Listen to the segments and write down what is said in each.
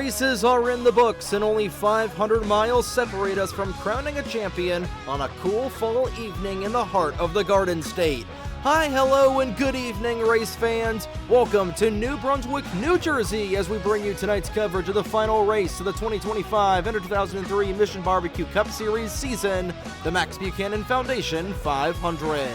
races are in the books, and only 500 miles separate us from crowning a champion on a cool fall evening in the heart of the Garden State. Hi, hello, and good evening, race fans. Welcome to New Brunswick, New Jersey, as we bring you tonight's coverage of the final race of the 2025 NR2003 Mission BBQ Cup Series season, the Max Buchanan Foundation 500.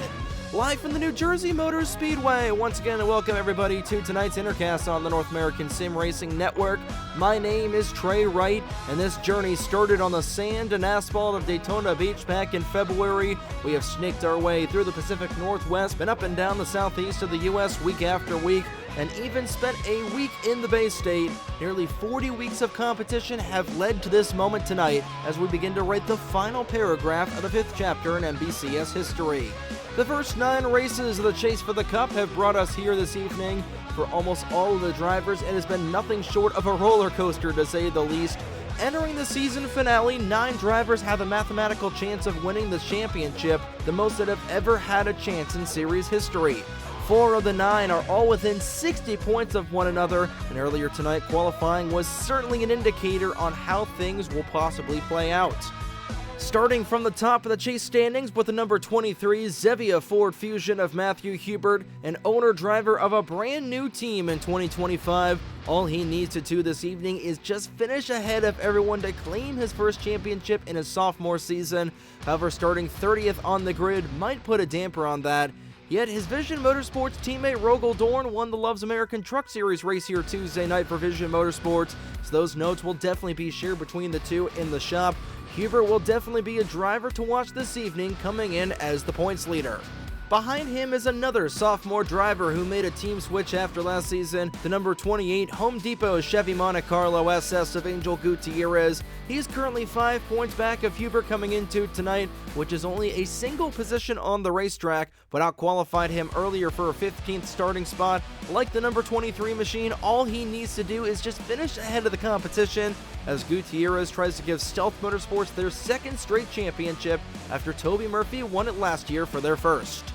Live from the New Jersey Motor Speedway. Once again, welcome everybody to tonight's Intercast on the North American Sim Racing Network. My name is Trey Wright, and this journey started on the sand and asphalt of Daytona Beach back in February. We have snaked our way through the Pacific Northwest, been up and down the southeast of the U.S. week after week, and even spent a week in the Bay State. Nearly 40 weeks of competition have led to this moment tonight as we begin to write the final paragraph of the 5th chapter in NBCS history. The first 9 races of the chase for the Cup have brought us here this evening. For almost all of the drivers, it has been nothing short of a roller coaster, to say the least. Entering the season finale, 9 drivers have a mathematical chance of winning the championship, the most that have ever had a chance in series history. 4 of the 9 are all within 60 points of one another, and earlier tonight qualifying was certainly an indicator on how things will possibly play out. Starting from the top of the chase standings with the number 23 Zevia Ford Fusion of Matthew Hubert, an owner-driver of a brand new team in 2025. All he needs to do this evening is just finish ahead of everyone to claim his first championship in his sophomore season. However, starting 30th on the grid might put a damper on that. Yet his Vision Motorsports teammate Rogel Dorn won the Loves American Truck Series race here Tuesday night for Vision Motorsports, so those notes will definitely be shared between the two in the shop. Hubert will definitely be a driver to watch this evening, coming in as the points leader. Behind him is another sophomore driver who made a team switch after last season, the number 28 Home Depot Chevy Monte Carlo SS of Angel Gutierrez. He's currently 5 points back of Hubert coming into tonight, which is only a single position on the racetrack, but out-qualified him earlier for a 15th starting spot. Like the number 23 machine, all he needs to do is just finish ahead of the competition, as Gutierrez tries to give Stealth Motorsports their second straight championship after Toby Murphy won it last year for their first.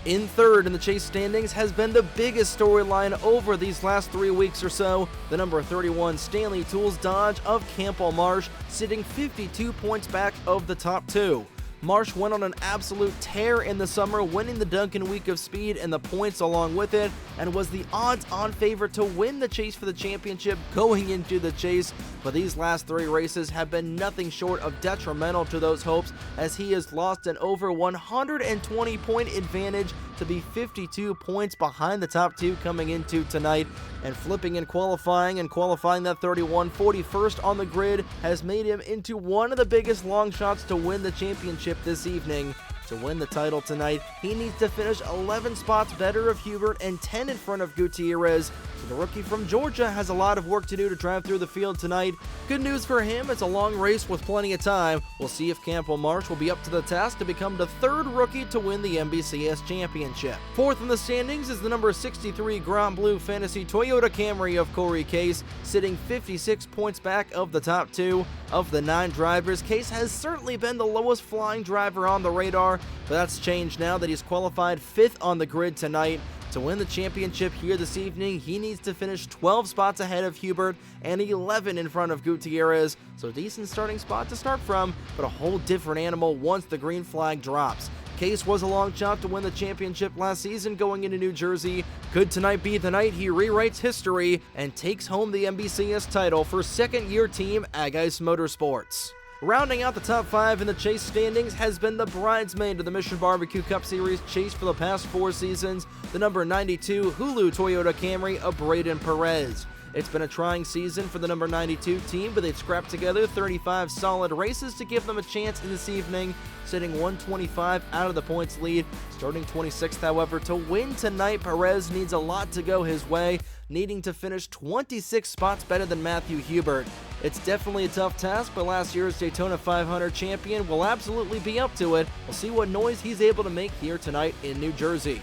In third in the chase standings has been the biggest storyline over these last 3 weeks or so. The number 31 Stanley Tools Dodge of Campbell Marsh, sitting 52 points back of the top 2. Marsh went on an absolute tear in the summer, winning the Duncan Week of Speed and the points along with it, and was the odds-on favorite to win the chase for the championship going into the chase. But these last 3 races have been nothing short of detrimental to those hopes, as he has lost an over 120-point advantage to be 52 points behind the top 2 coming into tonight. And flipping in qualifying and qualifying that 31 41st on the grid has made him into one of the biggest long shots to win the championship this evening. To win the title tonight, he needs to finish 11 spots better of Hubert and 10 in front of Gutierrez. So the rookie from Georgia has a lot of work to do to drive through the field tonight. Good news for him, it's a long race with plenty of time. We'll see if Campbell Marsh will be up to the task to become the 3rd rookie to win the NBCS championship. 4th in the standings is the number 63 Grand Blue Fantasy Toyota Camry of Corey Case, sitting 56 points back of the top 2. Of the 9 drivers, Case has certainly been the lowest flying driver on the radar, but that's changed now that he's qualified 5th on the grid tonight. To win the championship here this evening, he needs to finish 12 spots ahead of Hubert and 11 in front of Gutierrez, so decent starting spot to start from, but a whole different animal once the green flag drops. Case was a long shot to win the championship last season going into New Jersey. Could tonight be the night he rewrites history and takes home the NBCS title for second-year team Aggies Motorsports? Rounding out the top 5 in the chase standings has been the bridesmaid of the Mission BBQ Cup Series chase for the past 4 seasons, the number 92 Hulu Toyota Camry of Braden Perez. It's been a trying season for the number 92 team, but they've scrapped together 35 solid races to give them a chance in this evening, sitting 125 out of the points lead. Starting 26th, however, to win tonight, Perez needs a lot to go his way, needing to finish 26 spots better than Matthew Hubert. It's definitely a tough task, but last year's Daytona 500 champion will absolutely be up to it. We'll see what noise he's able to make here tonight in New Jersey.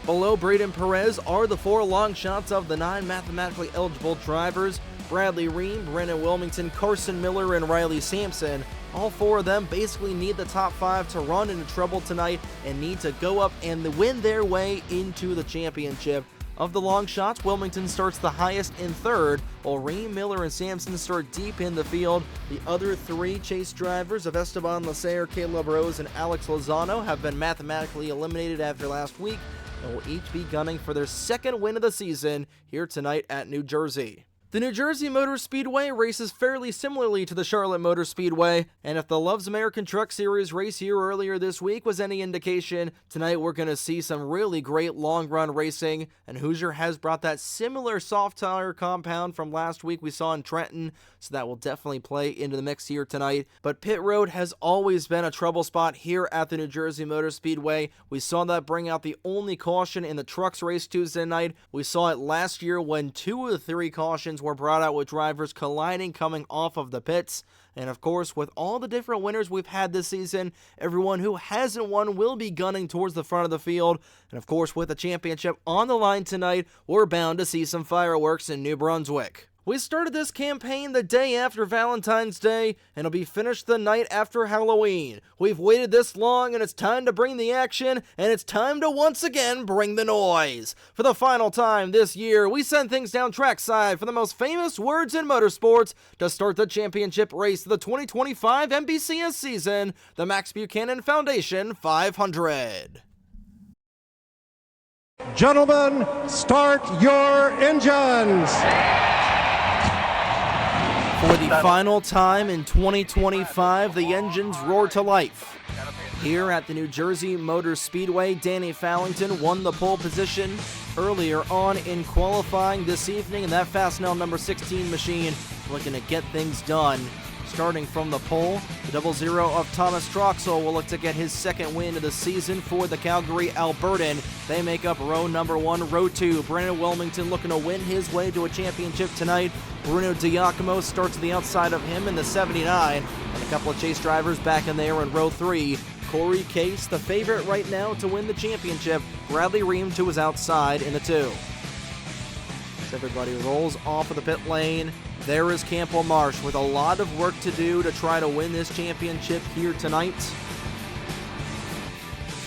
Below Braden Perez are the 4 long shots of the 9 mathematically eligible drivers: Bradley Ream, Brennan Wilmington, Carson Miller, and Riley Sampson. All 4 of them basically need the top 5 to run into trouble tonight and need to go up and win their way into the championship. Of the long shots, Wilmington starts the highest in third, while Ream, Miller, and Sampson start deep in the field. The other three chase drivers of Esteban Lacer, Caleb Rose, and Alex Lozano have been mathematically eliminated after last week and will each be gunning for their second win of the season here tonight at New Jersey. The New Jersey Motor Speedway races fairly similarly to the Charlotte Motor Speedway, and if the Love's American Truck Series race here earlier this week was any indication, tonight we're going to see some really great long-run racing, and Hoosier has brought that similar soft tire compound from last week we saw in Trenton, so that will definitely play into the mix here tonight. But pit road has always been a trouble spot here at the New Jersey Motor Speedway. We saw that bring out the only caution in the trucks race Tuesday night. We saw it last year when 2 of the 3 cautions were brought out with drivers colliding coming off of the pits. And of course, with all the different winners we've had this season, everyone who hasn't won will be gunning towards the front of the field. And of course, with the championship on the line tonight, we're bound to see some fireworks in New Brunswick. We started this campaign the day after Valentine's Day, and it'll be finished the night after Halloween. We've waited this long, and it's time to bring the action, and it's time to once again bring the noise. For the final time this year, we send things down trackside for the most famous words in motorsports to start the championship race of the 2025 NBCS season, the Max Buchanan Foundation 500. Gentlemen, start your engines. For the final time in 2025, the engines roar to life. Here at the New Jersey Motor Speedway, Danny Fallington won the pole position earlier on in qualifying this evening, and that Fastenal number 16 machine looking to get things done. Starting from the pole, the 00 of Thomas Troxel will look to get his second win of the season for the Calgary Albertan. They make up row number 1. Row 2, Brandon Wilmington looking to win his way to a championship tonight. Bruno Diacomo starts to the outside of him in the 79, and a couple of chase drivers back in there in row 3. Corey Case, the favorite right now to win the championship. Bradley Ream to his outside in the 2. As everybody rolls off of the pit lane, there is Campbell Marsh with a lot of work to do to try to win this championship here tonight.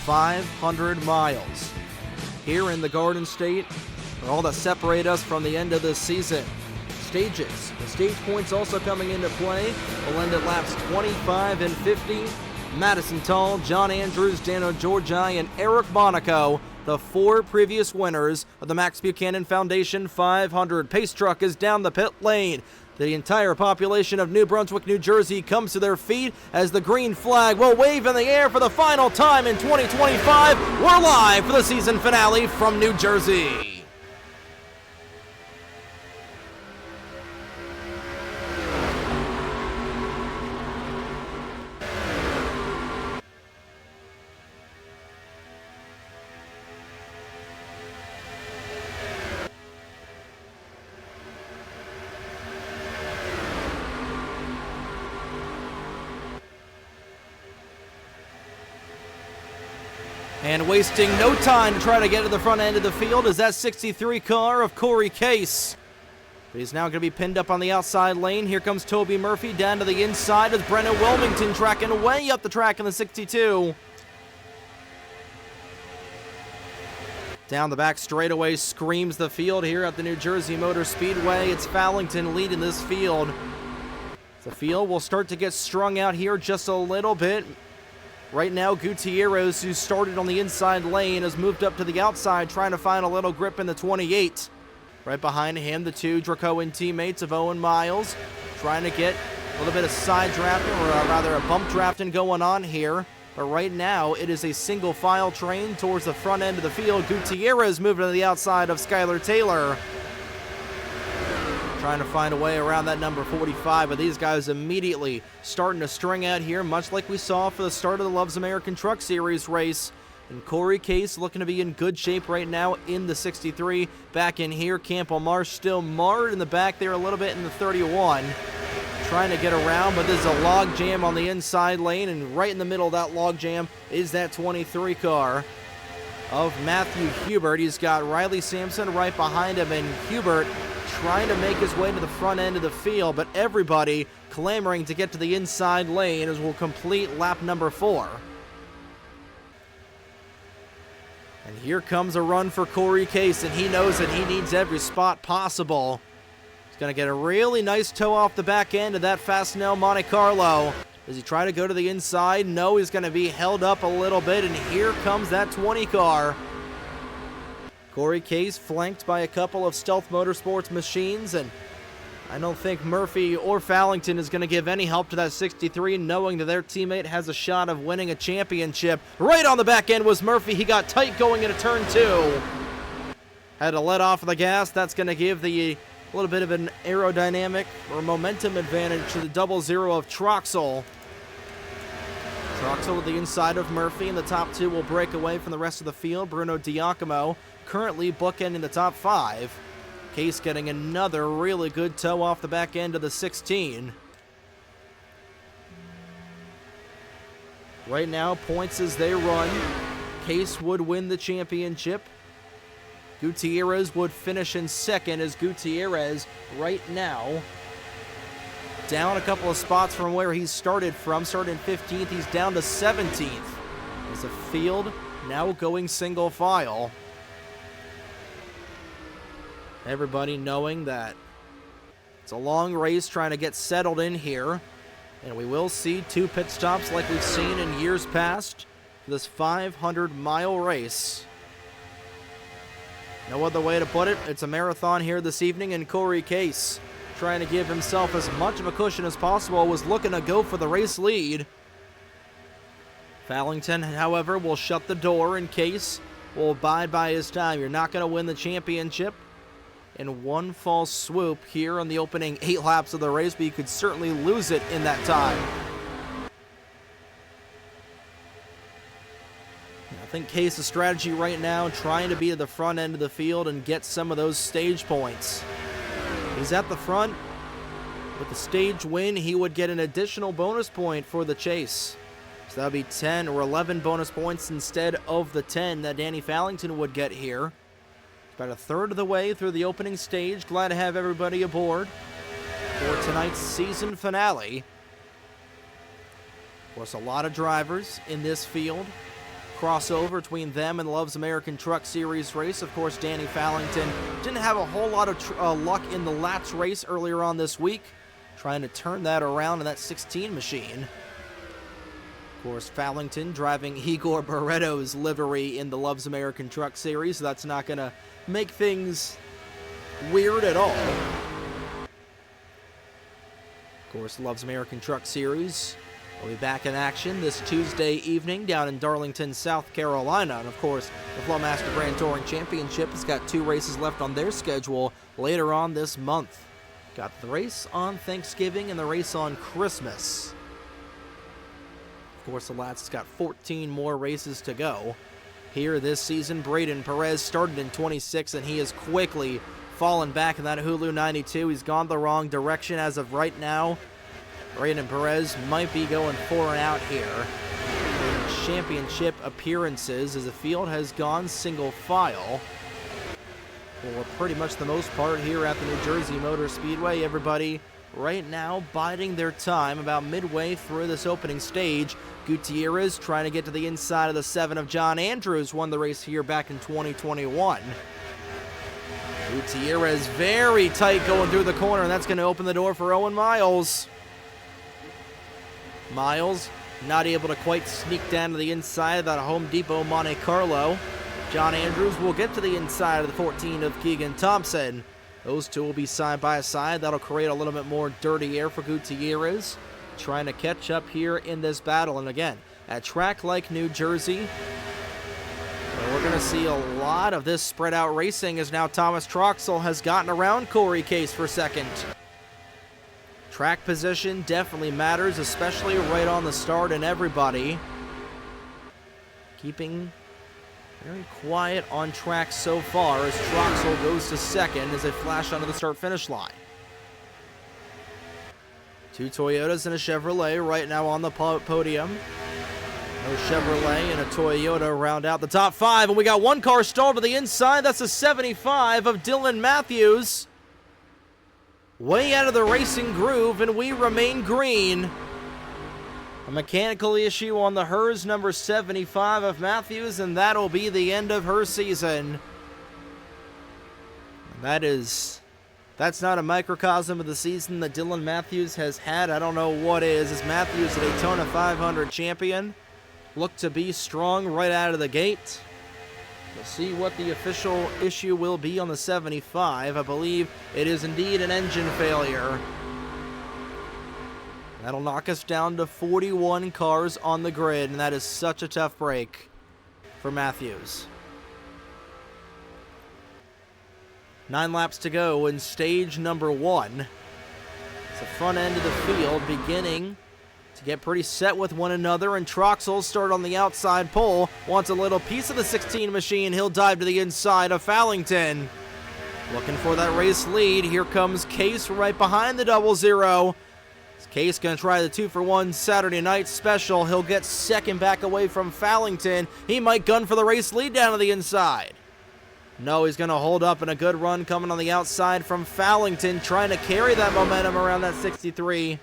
500 miles here in the Garden State are all that separate us from the end of this season. Stages. The stage points also coming into play. We'll end at laps 25 and 50. Madison Tall, John Andrews, Dano Georgi, and Eric Monaco, the 4 previous winners of the Max Buchanan Foundation 500. Pace truck is down the pit lane. The entire population of New Brunswick, New Jersey comes to their feet as the green flag will wave in the air for the final time in 2025. We're live for the season finale from New Jersey. And wasting no time to try to get to the front end of the field is that 63 car of Corey Case. But he's now going to be pinned up on the outside lane. Here comes Toby Murphy down to the inside as Brennan Wilmington tracking way up the track in the 62. Down the back straightaway screams the field here at the New Jersey Motor Speedway. It's Fallington leading this field. The field will start to get strung out here just a little bit. Right now, Gutierrez, who started on the inside lane, has moved up to the outside, trying to find a little grip in the 28. Right behind him, the 2 Dracoan teammates of Owen Miles, trying to get a little bit of side drafting, or rather a bump drafting going on here. But right now, it is a single file train towards the front end of the field. Gutierrez moving to the outside of Skylar Taylor, trying to find a way around that number 45, but these guys immediately starting to string out here, much like we saw for the start of the Love's American Truck Series race. And Corey Case looking to be in good shape right now in the 63. Back in here, Campbell Marsh still marred in the back there a little bit in the 31. Trying to get around, but there's a log jam on the inside lane, and right in the middle of that log jam is that 23 car of Matthew Hubert. He's got Riley Sampson right behind him, and Hubert trying to make his way to the front end of the field, but everybody clamoring to get to the inside lane as we'll complete lap number 4. And here comes a run for Corey Case, and he knows that he needs every spot possible. He's going to get a really nice toe off the back end of that Fastenal Monte Carlo. Does he try to go to the inside? No, he's going to be held up a little bit, and here comes that 20 car. Corey Case flanked by a couple of Stealth Motorsports machines, and I don't think Murphy or Fallington is going to give any help to that 63, knowing that their teammate has a shot of winning a championship. Right on the back end was Murphy. He got tight going into turn 2. Had to let off the gas. That's going to give a little bit of an aerodynamic or momentum advantage to the 00 of Troxel. Troxel to the inside of Murphy, and the top 2 will break away from the rest of the field. Bruno Diacomo currently bookending the top 5. Case getting another really good toe off the back end of the 16. Right now, points as they run. Case would win the championship. Gutierrez would finish in second, as Gutierrez right now down a couple of spots from where he started from. Started in 15th, he's down to 17th. As the field now going single file. Everybody knowing that it's a long race, trying to get settled in here. And we will see 2 pit stops like we've seen in years past for this 500-mile race. No other way to put it. It's a marathon here this evening, and Corey Case, trying to give himself as much of a cushion as possible, was looking to go for the race lead. Fallington, however, will shut the door, and Case will abide by his time. You're not going to win the championship in one false swoop here on the opening 8 laps of the race, but you could certainly lose it in that time. I think Case's strategy right now, trying to be at the front end of the field and get some of those stage points. He's at the front. With the stage win, he would get an additional bonus point for the chase. So that would be 10 or 11 bonus points instead of the 10 that Danny Fallington would get here. About a third of the way through the opening stage. Glad to have everybody aboard for tonight's season finale. Of course, a lot of drivers in this field. Crossover between them and Love's American Truck Series race. Of course, Danny Fallington didn't have a whole lot of luck in the Lats race earlier on this week. Trying to turn that around in that 16 machine. Of course, Fallington driving Igor Barreto's livery in the Love's American Truck Series. So that's not going to make things weird at all. Of course, Love's American Truck Series will be back in action this Tuesday evening down in Darlington, South Carolina. And of course, the Flowmaster Grand Touring Championship has got 2 races left on their schedule later on this month. Got the race on Thanksgiving and the race on Christmas. Of course, the Lats has got 14 more races to go here this season. Braden Perez started in 26, and he has quickly fallen back in that Hulu 92. He's gone the wrong direction as of right now. Braden Perez might be going 4 and out here in championship appearances, as the field has gone single file for pretty much the most part here at the New Jersey Motor Speedway. Everybody right now biding their time about midway through this opening stage. Gutierrez trying to get to the inside of the 7 of John Andrews, won the race here back in 2021. Gutierrez very tight going through the corner, and that's going to open the door for Owen Miles. Miles not able to quite sneak down to the inside of that Home Depot Monte Carlo. John Andrews will get to the inside of the 14 of Keegan Thompson. Those two will be side by side. That'll create a little bit more dirty air for Gutierrez, trying to catch up here in this battle. And again, at a track like New Jersey, we're going to see a lot of this spread out racing, as now Thomas Troxel has gotten around Corey Case for second. Track position definitely matters, especially right on the start, and everybody keeping very quiet on track so far as Troxel goes to second as they flash onto the start-finish line. 2 Toyotas and a Chevrolet right now on the podium. No Chevrolet and a Toyota round out the top 5, and we got 1 car stalled to the inside. That's a 75 of Dylan Matthews. Way out of the racing groove, and we remain green. A mechanical issue on the HERS number 75 of Matthews, and that'll be the end of her season. That's not a microcosm of the season that Dylan Matthews has had. I don't know what is. As Matthews, a Daytona 500 champion, looked to be strong right out of the gate. We'll see what the official issue will be on the 75. I believe it is indeed an engine failure. That'll knock us down to 41 cars on the grid, and that is such a tough break for Matthews. 9 laps to go in stage number 1. It's the front end of the field beginning to get pretty set with one another, and Troxel started on the outside pole. Wants a little piece of the 16 machine. He'll dive to the inside of Fallington. Looking for that race lead. Here comes Case right behind the 00. Case going to try the 2-for-1 Saturday night special. He'll get second back away from Fallington. He might gun for the race lead down to the inside. No, he's going to hold up in a good run coming on the outside from Fallington, trying to carry that momentum around that 63.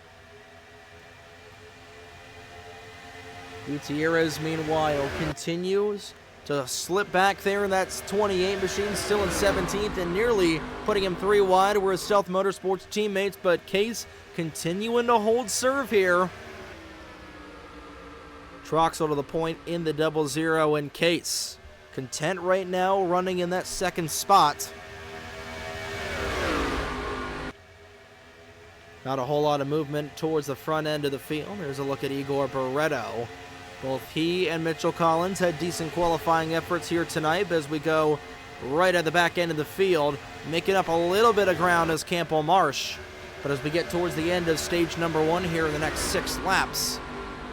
Gutierrez, meanwhile, continues to slip back there in that 28 machine, still in 17th and nearly putting him 3 wide. We're his Stealth Motorsports teammates, but Case continuing to hold serve here. Troxel to the point in the 00, and Case content right now running in that second spot. Not a whole lot of movement towards the front end of the field. There's a look at Igor Barreto. Both he and Mitchell Collins had decent qualifying efforts here tonight, but as we go right at the back end of the field, making up a little bit of ground is Campbell Marsh. But as we get towards the end of stage number 1 here in the next 6 laps,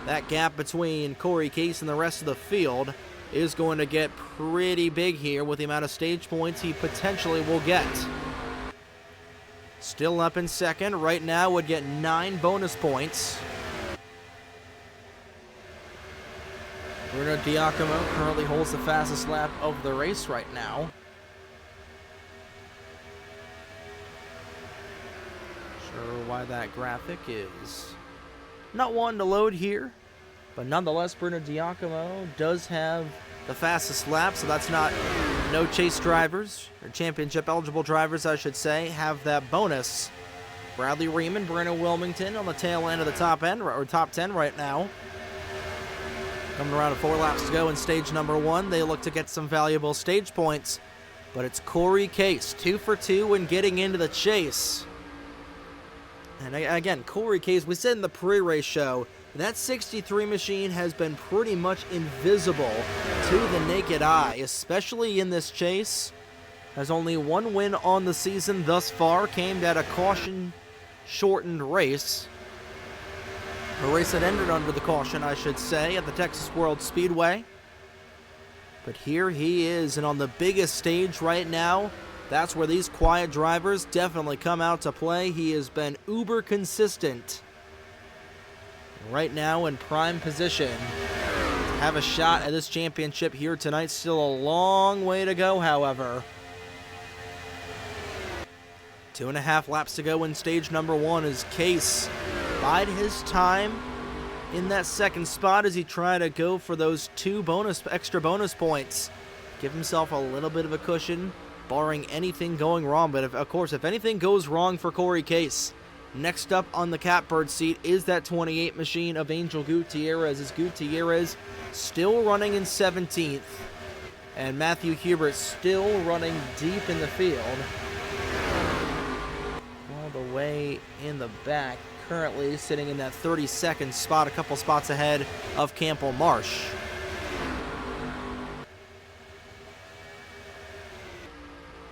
that gap between Corey Case and the rest of the field is going to get pretty big here with the amount of stage points he potentially will get. Still up in second. Right now would get 9 bonus points. Bruno Diacomo currently holds the fastest lap of the race right now. Sure why that graphic is not wanting to load here, but nonetheless Bruno Diacomo does have the fastest lap, so that's not no chase drivers, or championship eligible drivers I should say, have that bonus. Bradley Riemann, Breno Wilmington on the tail end of the top end, or top 10 right now. Coming around to 4 laps to go in stage number 1. They look to get some valuable stage points, but it's Corey Case, 2 for 2 and getting into the chase. And again, Corey Case, we said in the pre-race show, that 63 machine has been pretty much invisible to the naked eye, especially in this chase. Has only 1 win on the season thus far, came at a caution-shortened race. A race that ended under the caution, I should say, at the Texas World Speedway. But here he is, and on the biggest stage right now, that's where these quiet drivers definitely come out to play. He has been uber consistent. Right now in prime position to have a shot at this championship here tonight. Still a long way to go, however. 2.5 laps to go in stage number 1 as Case bide his time in that second spot as he tried to go for those 2 extra bonus points. Give himself a little bit of a cushion, barring anything going wrong. But of course, if anything goes wrong for Corey Case, next up on the catbird seat is that 28 machine of Angel Gutierrez, as Gutierrez still running in 17th, and Matthew Hubert still running deep in the field. All the way in the back, currently sitting in that 32nd spot, a couple spots ahead of Campbell Marsh.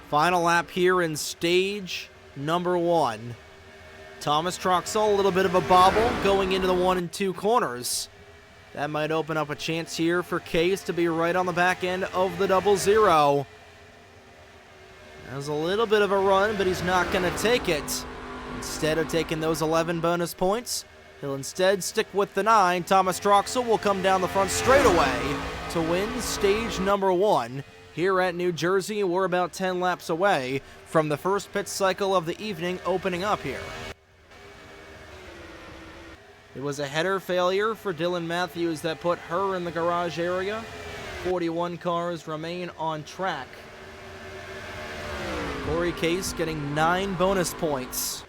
Final lap here in stage number 1. Thomas Troxel, a little bit of a bobble going into the 1 and 2 corners. That might open up a chance here for Case to be right on the back end of the 00. Has a little bit of a run, but he's not going to take it. Instead of taking those 11 bonus points, he'll instead stick with the 9. Thomas Troxel will come down the front straightaway to win stage number 1 here at New Jersey. We're about 10 laps away from the first pit cycle of the evening opening up here. It was a header failure for Dylan Matthews that put her in the garage area. 41 cars remain on track. Corey Case getting 9 bonus points.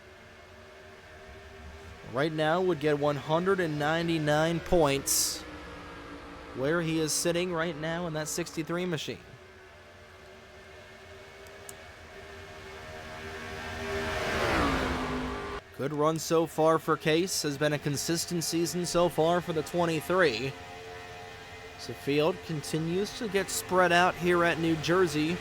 Right now would get 199 points, where he is sitting right now in that 63 machine. Good run so far for Case. Has been a consistent season so far for the 23. So field continues to get spread out here at New Jersey.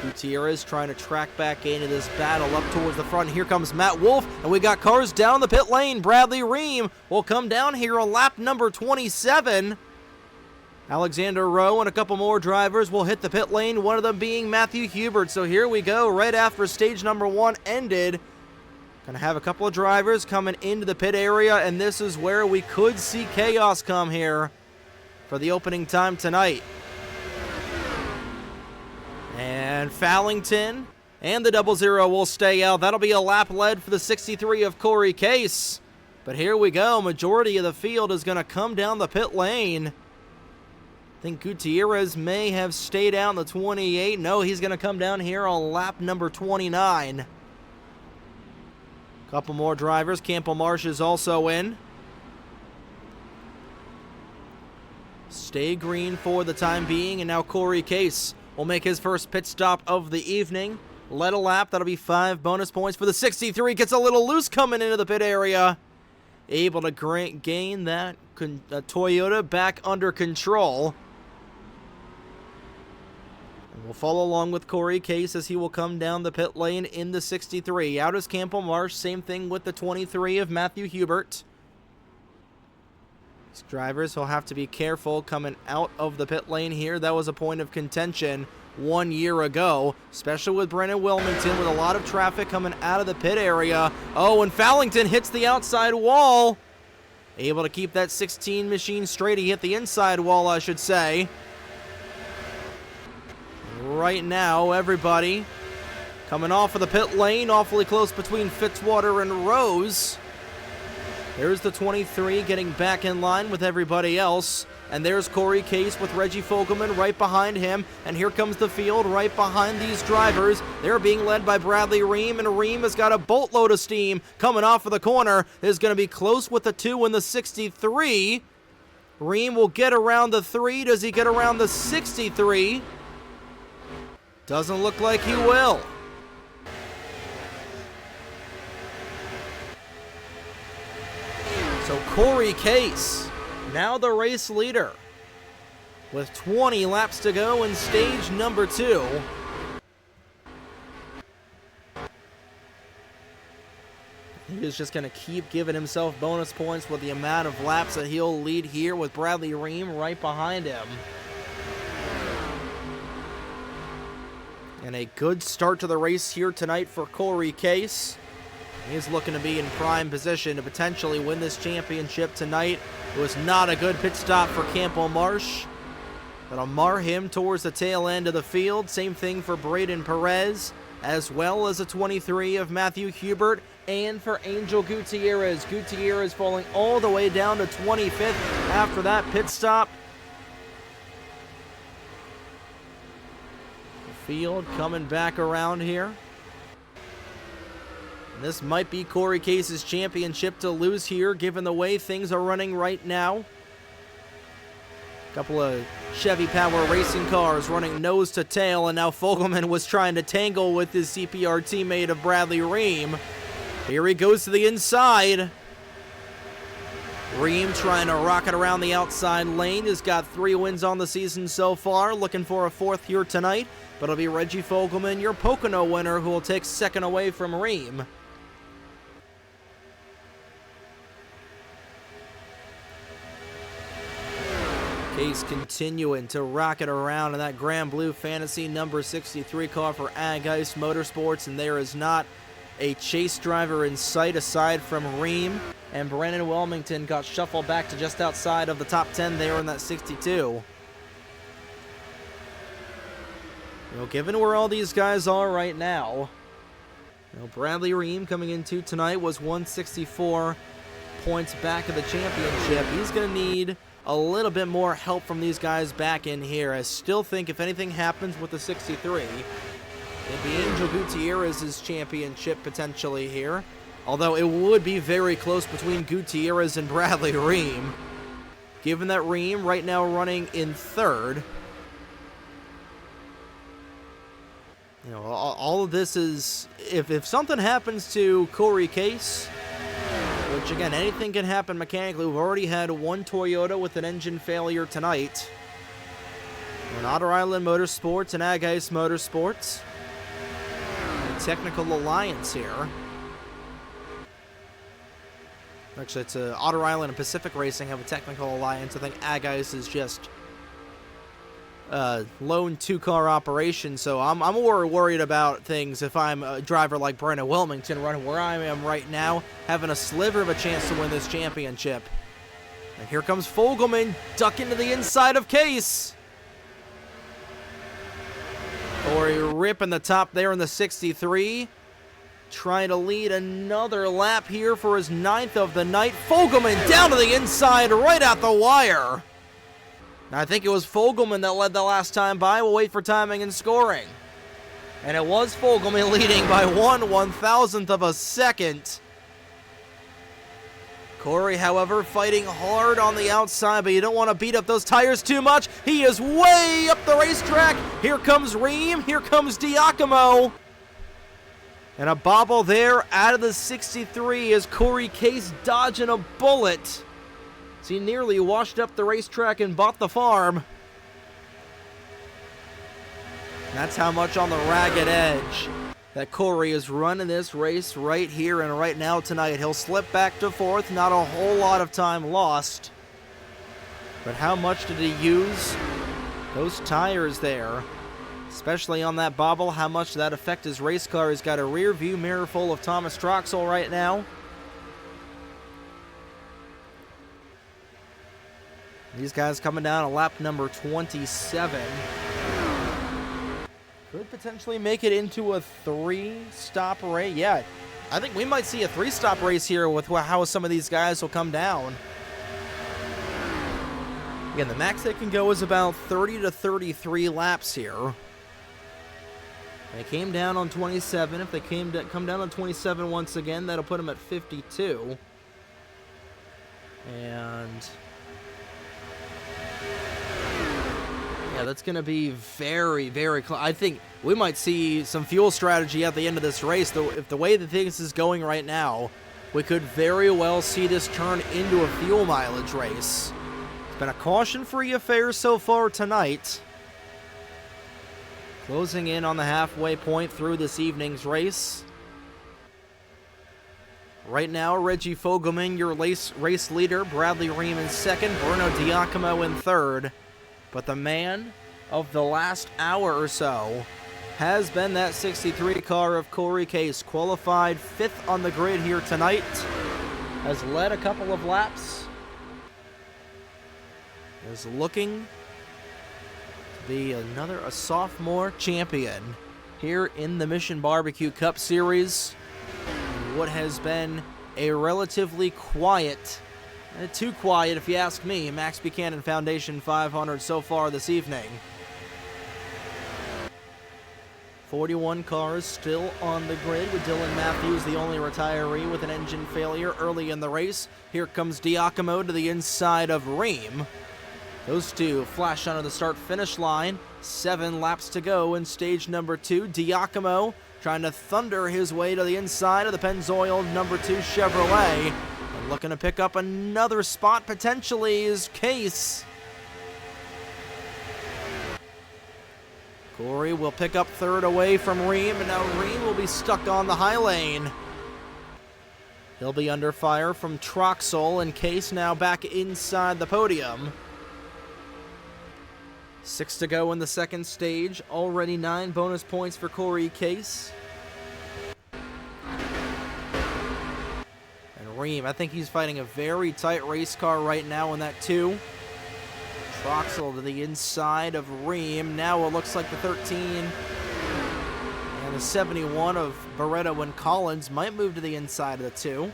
Gutierrez trying to track back into this battle up towards the front. Here comes Matt Wolf, and we got cars down the pit lane. Bradley Ream will come down here on lap number 27. Alexander Rowe and a couple more drivers will hit the pit lane, one of them being Matthew Hubert. So here we go, right after stage number 1 ended. Gonna have a couple of drivers coming into the pit area, and this is where we could see chaos come here for the opening time tonight. And Fallington and the 00 will stay out. That'll be a lap led for the 63 of Corey Case. But here we go. Majority of the field is going to come down the pit lane. I think Gutierrez may have stayed out in the 28. No, he's going to come down here on lap number 29. Couple more drivers. Campbell Marsh is also in. Stay green for the time being, and now Corey Case will make his first pit stop of the evening. Led a lap. That'll be 5 bonus points for the 63. Gets a little loose coming into the pit area. Able to gain that Toyota back under control. And we'll follow along with Corey Case as he will come down the pit lane in the 63. Out is Campbell Marsh. Same thing with the 23 of Matthew Hubert. These drivers will have to be careful coming out of the pit lane here. That was a point of contention 1 year ago, especially with Brennan Wilmington, with a lot of traffic coming out of the pit area. Oh, and Fallington hits the outside wall. Able to keep that 16 machine straight. He hit the inside wall, I should say. Right now, everybody coming off of the pit lane, awfully close between Fitzwater and Rose. There's the 23 getting back in line with everybody else. And there's Corey Case with Reggie Fogelman right behind him. And here comes the field right behind these drivers. They're being led by Bradley Ream, and Ream has got a boatload of steam coming off of the corner. Is going to be close with the 2 in the 63. Ream will get around the 3. Does he get around the 63? Doesn't look like he will. So Corey Case, now the race leader, with 20 laps to go in stage number 2. He is just going to keep giving himself bonus points with the amount of laps that he'll lead here with Bradley Ream right behind him. And a good start to the race here tonight for Corey Case. He's looking to be in prime position to potentially win this championship tonight. It was not a good pit stop for Campbell Marsh. That'll mar him towards the tail end of the field. Same thing for Braden Perez, as well as a 23 of Matthew Hubert, and for Angel Gutierrez. Gutierrez falling all the way down to 25th after that pit stop. The field coming back around here. This might be Corey Case's championship to lose here, given the way things are running right now. A couple of Chevy Power racing cars running nose to tail, and now Fogelman was trying to tangle with his CPR teammate of Bradley Ream. Here he goes to the inside. Ream trying to rocket around the outside lane. Has got 3 wins on the season so far. Looking for a 4th here tonight. But it'll be Reggie Fogelman, your Pocono winner, who will take 2nd away from Ream. Case continuing to rocket around in that Grand Blue Fantasy number 63 car for Ag Ice Motorsports, and there is not a chase driver in sight aside from Ream, and Brennan Wilmington got shuffled back to just outside of the top 10 there in that 62. You know, given where all these guys are right now, you know, Bradley Ream coming into tonight was 164 points back of the championship. He's going to need a little bit more help from these guys back in here. I still think if anything happens with the 63, it'd be Angel Gutierrez's championship potentially here. Although it would be very close between Gutierrez and Bradley Ream. Given that Ream right now running in third. You know, all of this is, if something happens to Corey Case, which again, anything can happen mechanically. We've already had one Toyota with an engine failure tonight. We're in Otter Island Motorsports and Ag Ice Motorsports. A technical alliance here. Actually, it's Otter Island and Pacific Racing have a technical alliance. I think Ag Ice is just lone two-car operation, so I'm more worried about things if I'm a driver like Brandon Wilmington running where I am right now, having a sliver of a chance to win this championship. And here comes Fogelman, ducking to the inside of Case. Corey ripping the top there in the 63. Trying to lead another lap here for his 9th of the night. Fogelman down to the inside, right out the wire. I think it was Fogelman that led the last time by. We'll wait for timing and scoring. And it was Fogelman leading by 1/1000th of a second. Corey, however, fighting hard on the outside, but you don't want to beat up those tires too much. He is way up the racetrack. Here comes Ream. Here comes Diacomo. And a bobble there out of the 63 as Corey Case dodging a bullet. So he nearly washed up the racetrack and bought the farm. That's how much on the ragged edge that Corey is running this race right here and right now tonight. He'll slip back to 4th, not a whole lot of time lost. But how much did he use those tires there? Especially on that bobble, how much did that affect his race car? He's got a rear view mirror full of Thomas Troxel right now. These guys coming down a lap number 27. Could potentially make it into a 3-stop race. Yeah, I think we might see a 3-stop race here with how some of these guys will come down. Again, the max they can go is about 30 to 33 laps here. They came down on 27. If they come down on 27 once again, that'll put them at 52. And yeah, that's going to be very, very close. I think we might see some fuel strategy at the end of this race. If the way that things is going right now, we could very well see this turn into a fuel mileage race. It's been a caution-free affair so far tonight. Closing in on the halfway point through this evening's race. Right now, Reggie Fogelman, your race leader. Bradley Ream in 2nd. Bruno Diacomo in 3rd. But the man of the last hour or so has been that 63 car of Corey Case. Qualified 5th on the grid here tonight. Has led a couple of laps. Is looking be a sophomore champion here in the Mission Barbecue Cup Series. What has been a relatively quiet, too quiet if you ask me, Max Buchanan Foundation 500 so far this evening. 41 cars still on the grid with Dylan Matthews, the only retiree with an engine failure early in the race. Here comes Diacomo to the inside of Ream. Those two flash under the start-finish line. 7 laps to go in stage number 2. Diacomo trying to thunder his way to the inside of the Pennzoil number 2 Chevrolet. And looking to pick up another spot potentially is Case. Corey will pick up 3rd away from Ream, and now Ream will be stuck on the high lane. He'll be under fire from Troxel, and Case now back inside the podium. 6 to go in the 2nd stage. Already 9 bonus points for Corey Case. And Ream, I think he's fighting a very tight race car right now in that 2. Troxel to the inside of Ream. Now it looks like the 13 and the 71 of Barreto and Collins might move to the inside of the 2.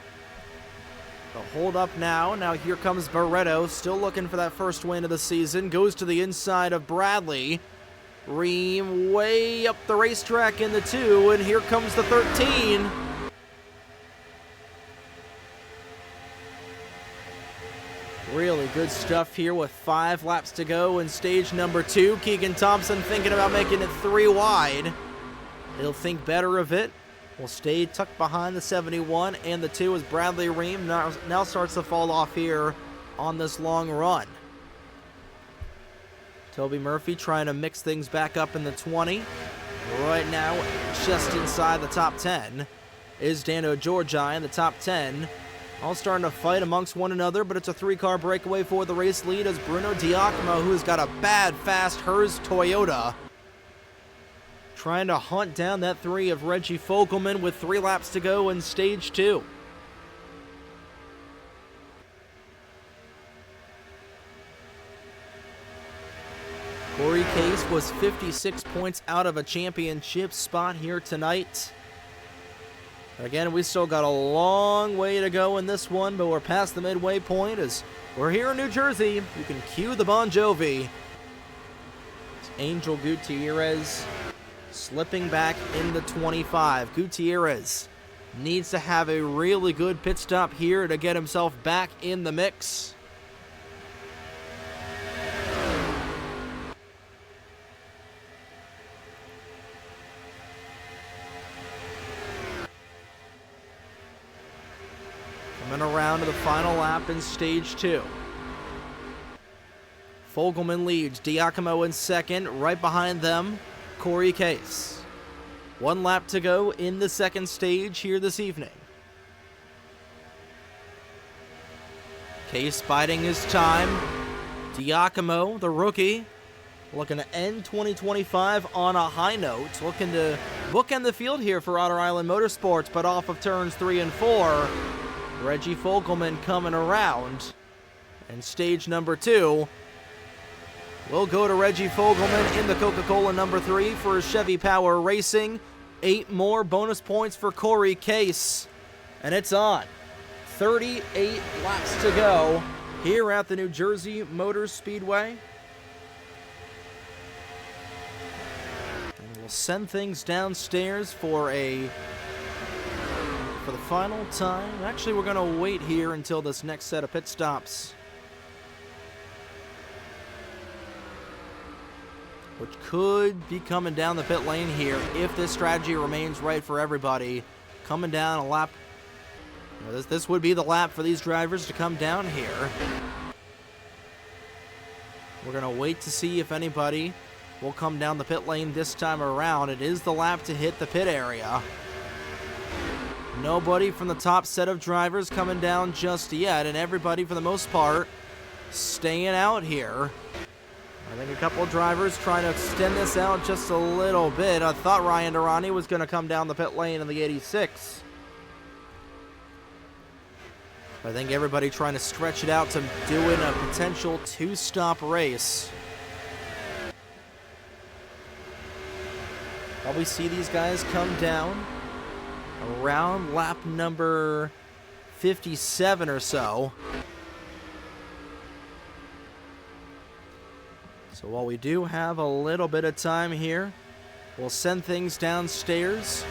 The hold up now. Now here comes Barreto, still looking for that first win of the season. Goes to the inside of Bradley. Ream way up the racetrack in the 2, and here comes the 13. Really good stuff here with 5 laps to go in stage number 2. Keegan Thompson thinking about making it 3 wide. He'll think better of it. Will stay tucked behind the 71 and the 2 as Bradley Ream now starts to fall off here on this long run. Toby Murphy trying to mix things back up in the 20. Right now, just inside the top 10 is Dano Georgi in the top 10. All starting to fight amongst one another, but it's a 3-car breakaway for the race lead as Bruno Diacomo, who's got a bad, fast Hertz Toyota, trying to hunt down that 3 of Reggie Fogelman with 3 laps to go in stage 2. Corey Case was 56 points out of a championship spot here tonight. Again, we still got a long way to go in this one, but we're past the midway point as we're here in New Jersey. You can cue the Bon Jovi. It's Angel Gutierrez slipping back in the 25. Gutierrez needs to have a really good pit stop here to get himself back in the mix. Coming around to the final lap in stage 2. Fogelman leads, Diacomo in second, right behind them, Corey Case. 1 lap to go in the second stage here this evening. Case biding his time. Diacomo, the rookie, looking to end 2025 on a high note, looking to bookend the field here for Otter Island Motorsports, but off of turns 3 and 4. Reggie Fogelman coming around. And stage number 2 will go to Reggie Fogelman in the Coca-Cola number 3 for Chevy Power Racing. 8 more bonus points for Corey Case. And it's on. 38 laps to go here at the New Jersey Motor Speedway. And we'll send things downstairs for the final time. Actually, we're going to wait here until this next set of pit stops, which could be coming down the pit lane here if this strategy remains right for everybody. Coming down a lap. This would be the lap for these drivers to come down here. We're going to wait to see if anybody will come down the pit lane this time around. It is the lap to hit the pit area. Nobody from the top set of drivers coming down just yet, and everybody, for the most part, staying out here. I think a couple of drivers trying to extend this out just a little bit. I thought Ryan Durrani was going to come down the pit lane in the 86. I think everybody trying to stretch it out to doing a potential 2-stop race. Probably see these guys come down around lap number 57 or so. So while we do have a little bit of time here, we'll send things downstairs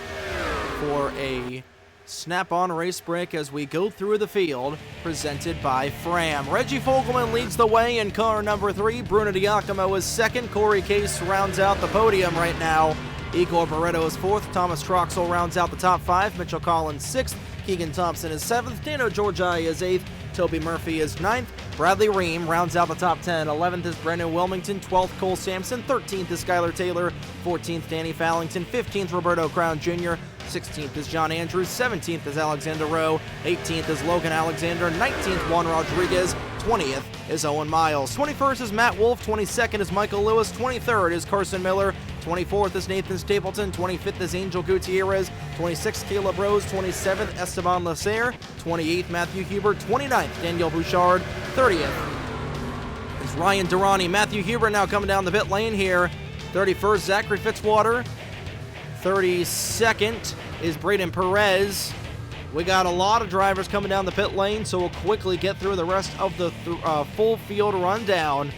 for a snap-on race break as we go through the field, presented by Fram. Reggie Fogelman leads the way in car number 3. Bruno Diacomo is second. Corey Case rounds out the podium right now. Igor Barreto is 4th. Thomas Troxel rounds out the top 5. Mitchell Collins 6th. Keegan Thompson is 7th. Dano Georgi is 8th. Toby Murphy is 9th. Bradley Ream rounds out the top 10. 11th is Brendan Wilmington. 12th, Cole Sampson. 13th is Skylar Taylor. 14th, Danny Fallington. 15th, Roberto Crown Jr. 16th is John Andrews. 17th is Alexander Rowe. 18th is Logan Alexander. 19th, Juan Rodriguez. 20th is Owen Miles. 21st is Matt Wolf. 22nd is Michael Lewis. 23rd is Carson Miller. 24th is Nathan Stapleton. 25th is Angel Gutierrez. 26th, Caleb Rose. 27th, Esteban Lacer. 28th, Matthew Hubert. 29th, Daniel Bouchard. 30th is Ryan Durrani. Matthew Hubert now coming down the pit lane here. 31st, Zachary Fitzwater. 32nd is Braden Perez. We got a lot of drivers coming down the pit lane, so we'll quickly get through the rest of the full field rundown.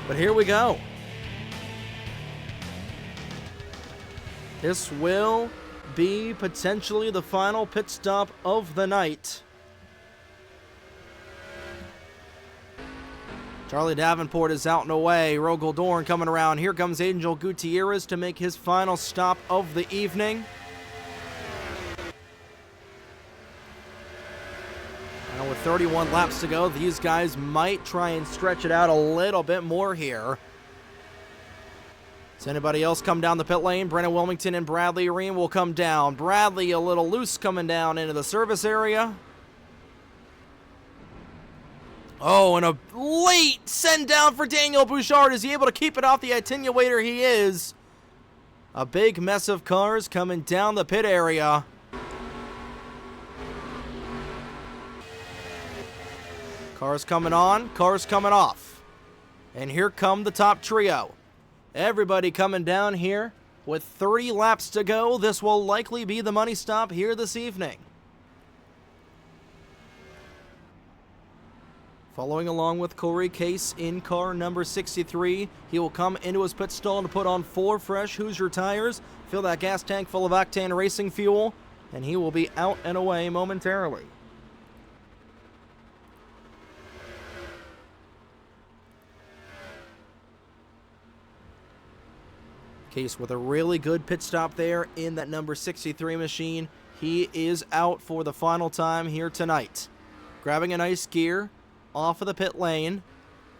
But here we go. This will be potentially the final pit stop of the night. Charlie Davenport is out and away. Rogel Dorn coming around. Here comes Angel Gutierrez to make his final stop of the evening. And with 31 laps to go, these guys might try and stretch it out a little bit more here. Does anybody else come down the pit lane? Brennan Wilmington and Bradley Ream will come down. Bradley a little loose coming down into the service area. Oh, and a late send down for Daniel Bouchard. Is he able to keep it off the attenuator? He is. A big mess of cars coming down the pit area. Cars coming on, cars coming off. And here come the top trio. Everybody coming down here with 30 laps to go. This will likely be the money stop here this evening. Following along with Corey Case in car number 63. He will come into his pit stall to put on 4 fresh Hoosier tires, fill that gas tank full of octane racing fuel, and he will be out and away momentarily. Case with a really good pit stop there in that number 63 machine. He is out for the final time here tonight. Grabbing a nice gear off of the pit lane.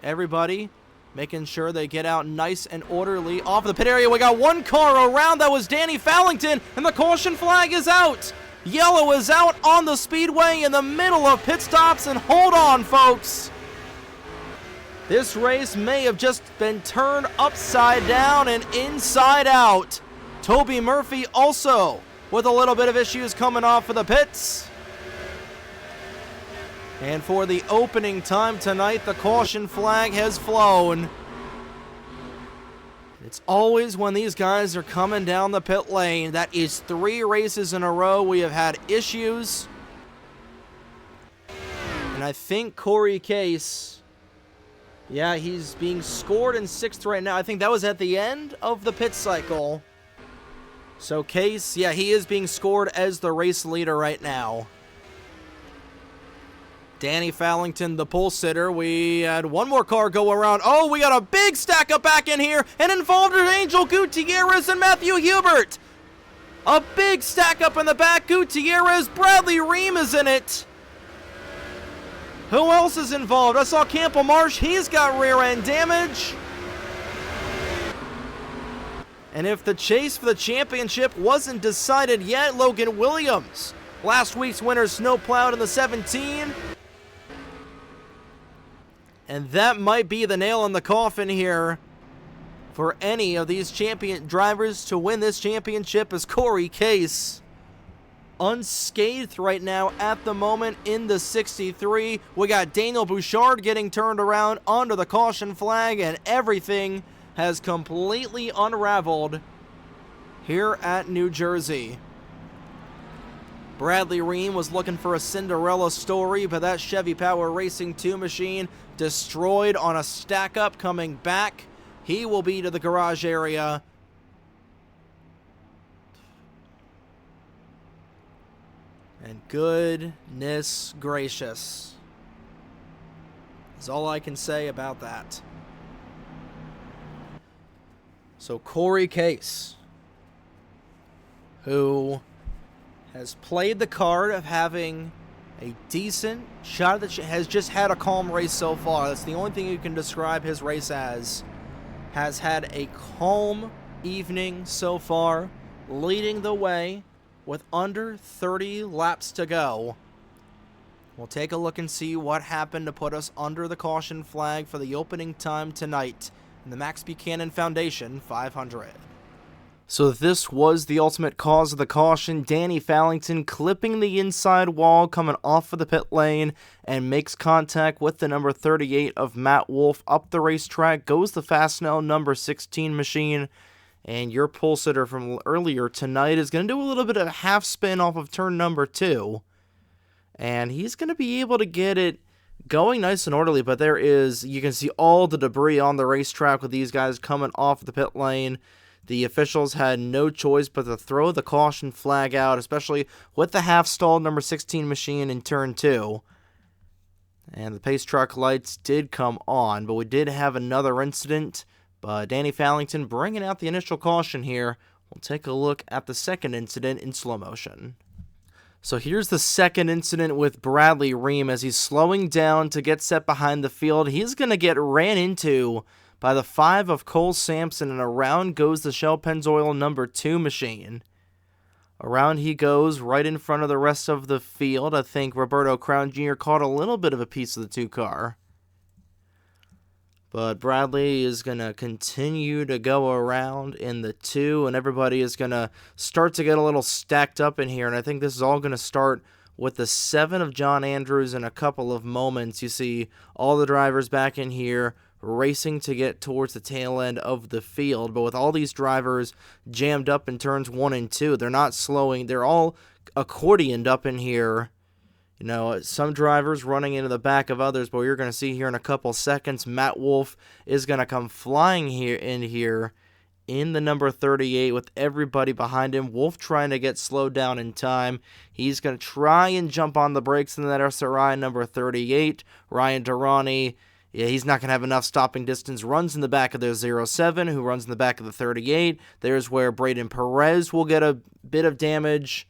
Everybody making sure they get out nice and orderly off of the pit area. We got one car around. That was Danny Fallington, and the caution flag is out. Yellow is out on the speedway in the middle of pit stops, and hold on, folks. This race may have just been turned upside down and inside out. Toby Murphy also with a little bit of issues coming off of the pits. And for the opening time tonight, the caution flag has flown. It's always when these guys are coming down the pit lane. That is 3 races in a row we have had issues. And I think Corey Case, yeah, he's being scored in 6th right now. I think that was at the end of the pit cycle. So Case, yeah, he is being scored as the race leader right now. Danny Fallington, the pole sitter. We had one more car go around. Oh, we got a big stack up back in here and involved in Angel Gutierrez and Matthew Hubert. A big stack up in the back. Gutierrez, Bradley Ream is in it. Who else is involved? I saw Campbell Marsh. He's got rear end damage. And if the chase for the championship wasn't decided yet, Logan Williams, last week's winner, snowplowed in the 17. And that might be the nail in the coffin here for any of these champion drivers to win this championship, as Corey Case unscathed right now at the moment in the 63. We got Daniel Bouchard getting turned around under the caution flag, and everything has completely unraveled here at New Jersey. Bradley Ream was looking for a Cinderella story, but that Chevy Power Racing 2 machine destroyed on a stack up coming back. He will be to the garage area. And goodness gracious, is all I can say about that. So Corey Case, who has played the card of having a decent shot that has just had a calm race so far. That's the only thing you can describe his race as. Has had a calm evening so far, leading the way with under 30 laps to go. We'll take a look and see what happened to put us under the caution flag for the opening time tonight in the Max Buchanan Foundation 500. So this was the ultimate cause of the caution. Danny Fallington clipping the inside wall coming off of the pit lane and makes contact with the number 38 of Matt Wolf up the racetrack. Goes the Fastnell number 16 machine, And your pole sitter from earlier tonight is going to do a little bit of a half spin off of turn number 2. And he's going to be able to get it going nice and orderly, but you can see all the debris on the racetrack with these guys coming off the pit lane. The officials had no choice but to throw the caution flag out, especially with the half-stalled number 16 machine in turn 2. And the pace truck lights did come on, but we did have another incident. But Danny Fallington bringing out the initial caution here. We'll take a look at the second incident in slow motion. So here's the second incident with Bradley Ream as he's slowing down to get set behind the field. He's going to get ran into by the 5 of Cole Sampson, and around goes the Shell Pennzoil number 2 machine. Around he goes right in front of the rest of the field. I think Roberto Crown Jr. caught a little bit of a piece of the 2 car. But Bradley is going to continue to go around in the 2, and everybody is going to start to get a little stacked up in here. And I think this is all going to start with the 7 of John Andrews in a couple of moments. You see all the drivers back in here racing to get towards the tail end of the field. But with all these drivers jammed up in turns 1 and 2, they're not slowing. They're all accordioned up in here. You know, some drivers running into the back of others, but you're going to see here in a couple seconds, Matt Wolf is going to come flying here in the number 38 with everybody behind him. Wolf trying to get slowed down in time. He's going to try and jump on the brakes in that SRI number 38. Ryan Durrani, yeah, he's not going to have enough stopping distance. Runs in the back of the 07, who runs in the back of the 38. There's where Braden Perez will get a bit of damage.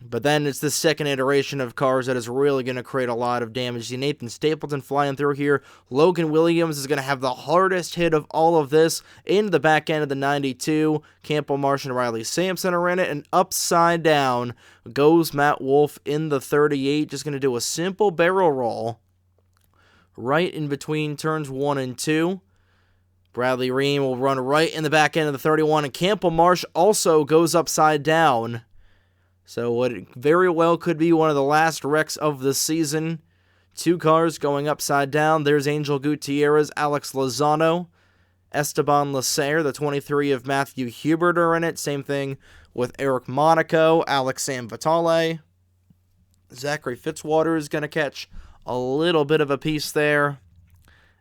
But then it's the second iteration of cars that is really going to create a lot of damage. See Nathan Stapleton flying through here. Logan Williams is going to have the hardest hit of all of this into the back end of the 92. Campbell Marsh and Riley Sampson are in it. And upside down goes Matt Wolf in the 38. Just going to do a simple barrel roll right in between turns 1 and 2. Bradley Ream will run right in the back end of the 31. And Campbell Marsh also goes upside down. So what very well could be one of the last wrecks of the season. 2 cars going upside down. There's Angel Gutierrez, Alex Lozano, Esteban Lacer, the 23 of Matthew Hubert are in it. Same thing with Eric Monaco, Alex Sanvitale. Zachary Fitzwater is going to catch a little bit of a piece there.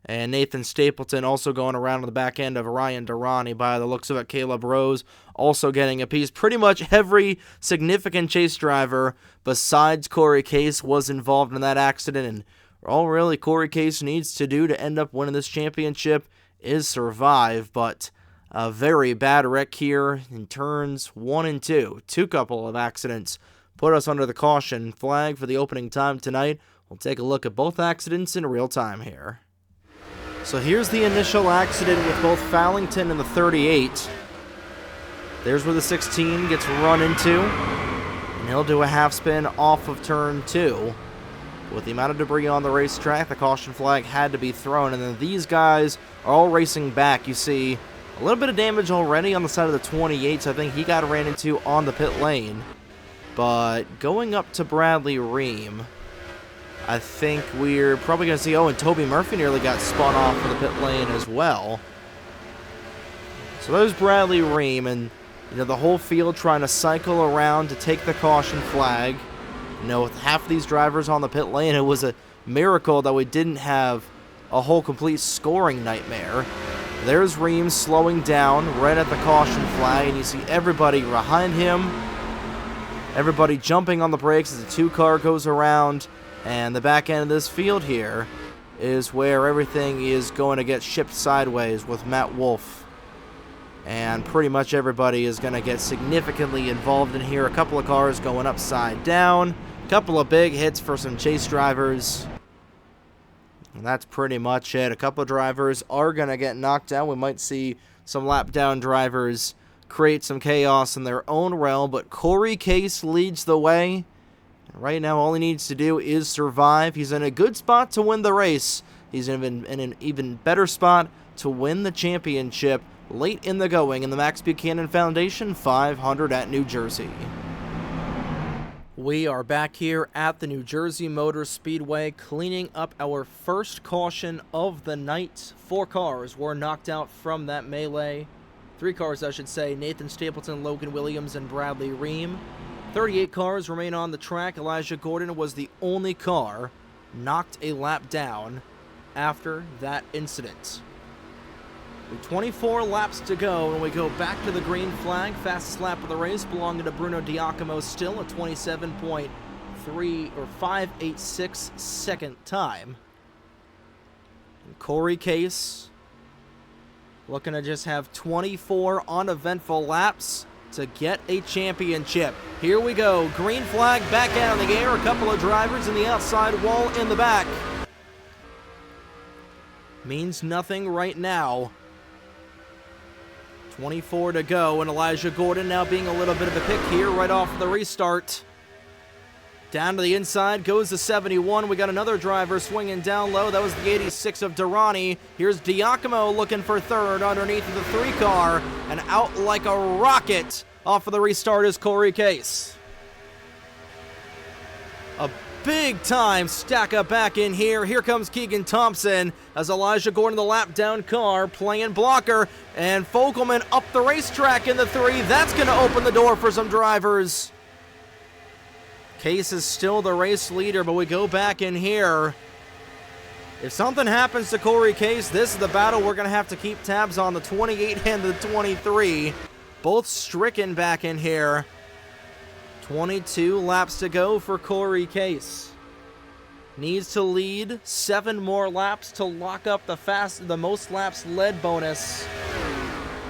And Nathan Stapleton also going around on the back end of Ryan Durrani by the looks of it. Caleb Rose also getting a piece. Pretty much every significant chase driver besides Corey Case was involved in that accident. And all really Corey Case needs to do to end up winning this championship is survive. But a very bad wreck here in turns 1 and 2. 2 couple of accidents put us under the caution flag for the opening time tonight. We'll take a look at both accidents in real time here. So here's the initial accident with both Fallington and the 38. There's where the 16 gets run into, and he'll do a half spin off of turn 2. With the amount of debris on the racetrack, the caution flag had to be thrown, and then these guys are all racing back. You see a little bit of damage already on the side of the 28, so I think he got ran into on the pit lane. But going up to Bradley Ream, I think we're probably going to see, and Toby Murphy nearly got spun off of the pit lane as well. So there's Bradley Ream, and the whole field trying to cycle around to take the caution flag. With half these drivers on the pit lane, it was a miracle that we didn't have a whole complete scoring nightmare. There's Ream slowing down right at the caution flag, and you see everybody behind him. Everybody jumping on the brakes as the 2 car goes around. And the back end of this field here is where everything is going to get shipped sideways with Matt Wolf. And pretty much everybody is going to get significantly involved in here. A couple of cars going upside down. A couple of big hits for some chase drivers. And that's pretty much it. A couple of drivers are going to get knocked down. We might see some lap down drivers create some chaos in their own realm. But Corey Case leads the way. Right now, all he needs to do is survive. He's in a good spot to win the race. He's in an even better spot to win the championship late in the going in the Max Buchanan Foundation 500 at New Jersey. We are back here at the New Jersey Motor Speedway cleaning up our first caution of the night. 4 cars were knocked out from that melee. 3 cars, I should say, Nathan Stapleton, Logan Williams, and Bradley Ream. 38 cars remain on the track. Elijah Gordon was the only car knocked a lap down after that incident. With 24 laps to go, and we go back to the green flag. Fastest lap of the race belonging to Bruno Giacomo still, a 27.586 second time. And Corey Case looking to just have 24 uneventful laps to get a championship. Here we go. Green flag back out in the air. A couple of drivers in the outside wall in the back. Means nothing right now. 24 to go, and Elijah Gordon now being a little bit of a pick here right off the restart. Down to the inside goes the 71. We got another driver swinging down low. That was the 86 of Durrani. Here's Giacomo looking for third underneath the 3 car, and out like a rocket off of the restart is Corey Case. A big time stack up back in here. Here comes Keegan Thompson as Elijah Gordon, the lap down car, playing blocker, and Fogelman up the racetrack in the 3. That's going to open the door for some drivers. Case is still the race leader, but we go back in here. If something happens to Corey Case, this is the battle we're going to have to keep tabs on, the 28 and the 23. Both stricken back in here. 22 laps to go for Corey Case. Needs to lead 7 more laps to lock up the most laps led bonus.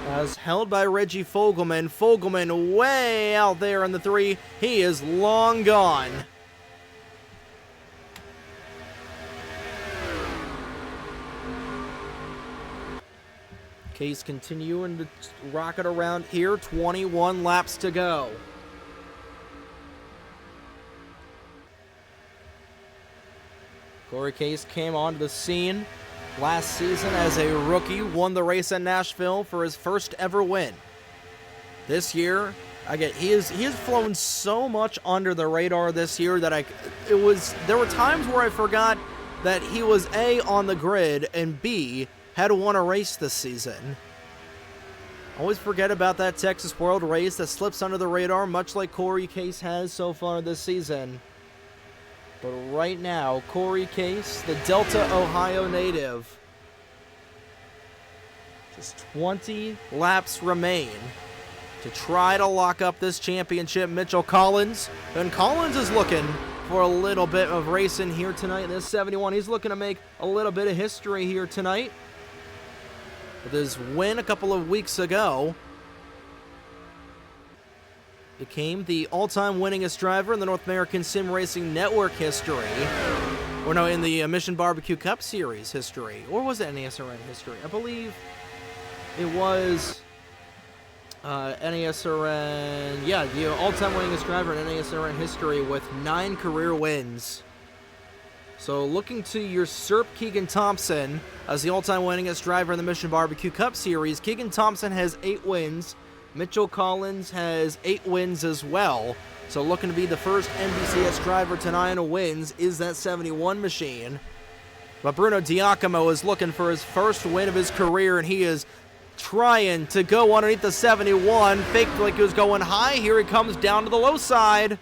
As held by Reggie Fogelman. Fogelman way out there in the 3. He is long gone. Case continuing to rocket around here. 21 laps to go. Corey Case came onto the scene last season as a rookie, won the race at Nashville for his first ever win. This year, he has flown so much under the radar this year that there were times where I forgot that he was A, on the grid, and B, had won a race this season. Always forget about that Texas World race that slips under the radar, much like Corey Case has so far this season. But right now, Corey Case, the Delta, Ohio native, just 20 laps remain to try to lock up this championship. Mitchell Collins, and Collins is looking for a little bit of racing here tonight in this 71. He's looking to make a little bit of history here tonight with his win a couple of weeks ago. Became the all-time winningest driver in the North American Sim Racing Network history. Or no, in the Mission Barbecue Cup Series history. Or was it NASRN history? I believe it was NASRN. Yeah, the all-time winningest driver in NASRN history with 9 career wins. So looking to usurp Keegan Thompson as the all-time winningest driver in the Mission Barbecue Cup Series. Keegan Thompson has 8 wins. Mitchell Collins has 8 wins as well. So looking to be the first NBCS driver to 9 wins is that 71 machine. But Bruno Giacomo is looking for his first win of his career, and he is trying to go underneath the 71. Faked like he was going high. Here he comes down to the low side.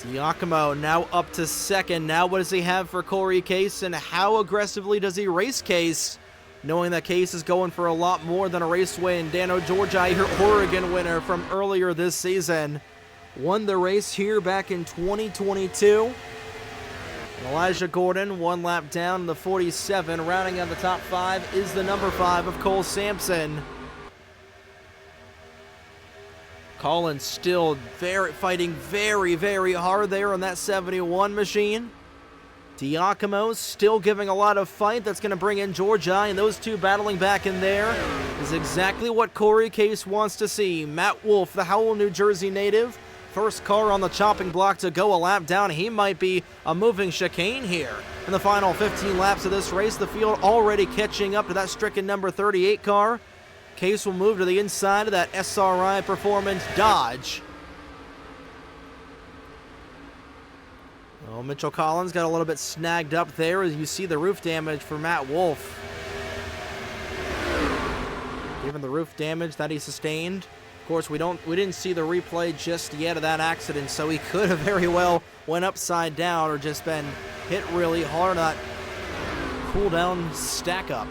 Giacomo now up to second. Now what does he have for Corey Case, and how aggressively does he race Case? Knowing that Case is going for a lot more than a race win. Dano Georgi, your Oregon winner from earlier this season, won the race here back in 2022. And Elijah Gordon, 1 lap down in the 47. Rounding out the top 5 is the number 5 of Cole Sampson. Collins still fighting very, very hard there on that 71 machine. Giacomo still giving a lot of fight. That's going to bring in Georgi, and those two battling back in there is exactly what Corey Case wants to see. Matt Wolf, the Howell, New Jersey native, first car on the chopping block to go a lap down. He might be a moving chicane here. In the final 15 laps of this race, the field already catching up to that stricken number 38 car. Case will move to the inside of that SRI Performance Dodge. Oh, Mitchell Collins got a little bit snagged up there as you see the roof damage for Matt Wolf. given the roof damage that he sustained. Of course, we didn't see the replay just yet of that accident, so he could have very well went upside down or just been hit really hard on that cool down stack up.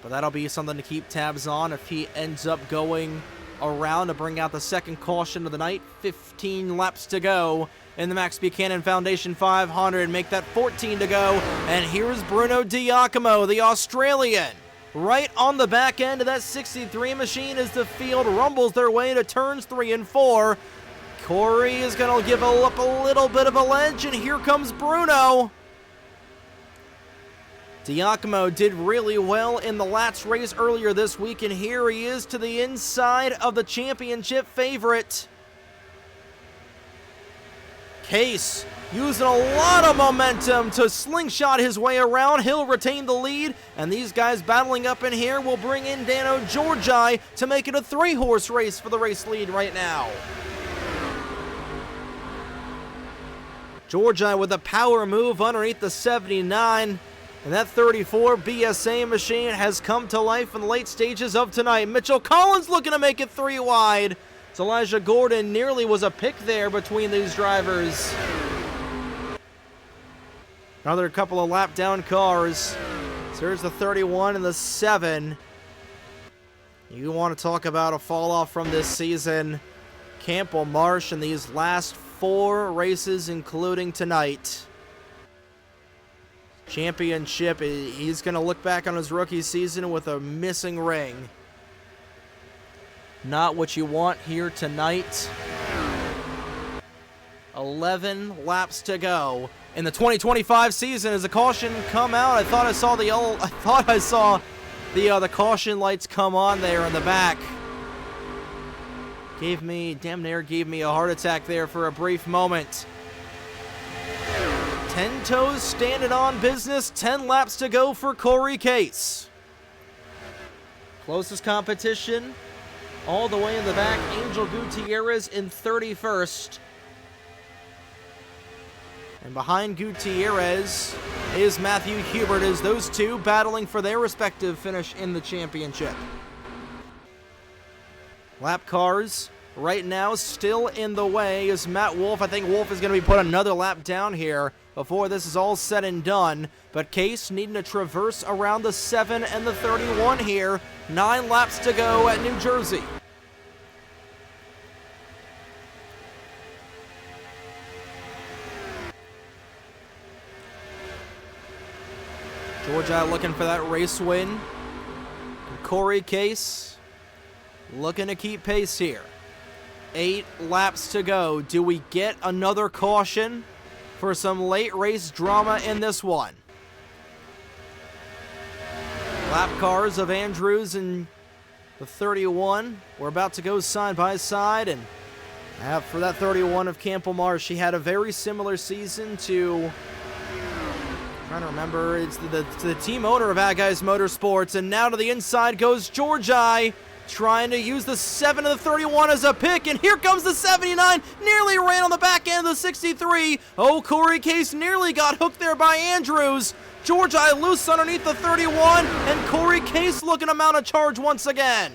But that'll be something to keep tabs on if he ends up going around to bring out the second caution of the night. 15 laps to go in the Max Buchanan Foundation 500. Make that 14 to go. And here's Bruno Giacomo, the Australian, right on the back end of that 63 machine as the field rumbles their way to turns 3 and 4. Corey is going to give up a little bit of a ledge, and here comes Bruno. Giacomo did really well in the Lats race earlier this week, and here he is to the inside of the championship favorite. Case using a lot of momentum to slingshot his way around. He'll retain the lead, and these guys battling up in here will bring in Dano Georgi to make it a 3-horse race for the race lead right now. Georgi with a power move underneath the 79. And that 34 BSA machine has come to life in the late stages of tonight. Mitchell Collins looking to make it 3 wide. So Elijah Gordon nearly was a pick there between these drivers. Another couple of lap down cars. So here's the 31 and the 7. You want to talk about a fall off from this season. Campbell Marsh in these last 4 races, including tonight. Championship, he's going to look back on his rookie season with a missing ring. Not what you want here tonight. 11 laps to go in the 2025 season. As the caution come out, I thought I saw the caution lights come on there in the back. Damn near gave me a heart attack there for a brief moment. 10 toes standing on business, 10 laps to go for Corey Case. Closest competition, all the way in the back, Angel Gutierrez in 31st. And behind Gutierrez is Matthew Hubert, as those two battling for their respective finish in the championship. Lap cars right now still in the way is Matt Wolf. I think Wolf is going to be put another lap down here before this is all said and done. But Case needing to traverse around the 7 and the 31 here. 9 laps to go at New Jersey. Georgia looking for that race win. And Corey Case looking to keep pace here. 8 laps to go. Do we get another caution for some late race drama in this one? Lap cars of Andrews and the 31. We're about to go side by side, and for that 31 of Campbell Marsh, he had a very similar season to, I'm trying to remember, it's the team owner of Ad Guys Motorsports, and now to the inside goes Georgi, trying to use the 7 of the 31 as a pick, and here comes the 79, nearly ran on the back end of the 63. Oh, Corey Case nearly got hooked there by Andrews. Georgi loose underneath the 31, and Corey Case looking to mount a charge once again.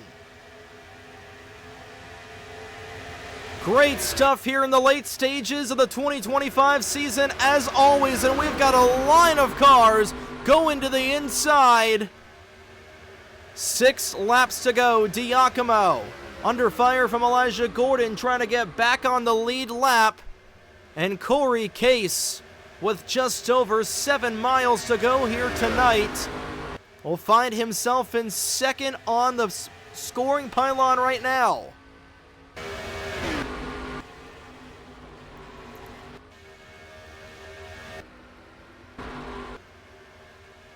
Great stuff here in the late stages of the 2025 season, as always, and we've got a line of cars going to the inside. 6 laps to go. Giacomo under fire from Elijah Gordon, trying to get back on the lead lap. And Corey Case, with just over 7 miles to go here tonight, will find himself in second on the scoring pylon right now.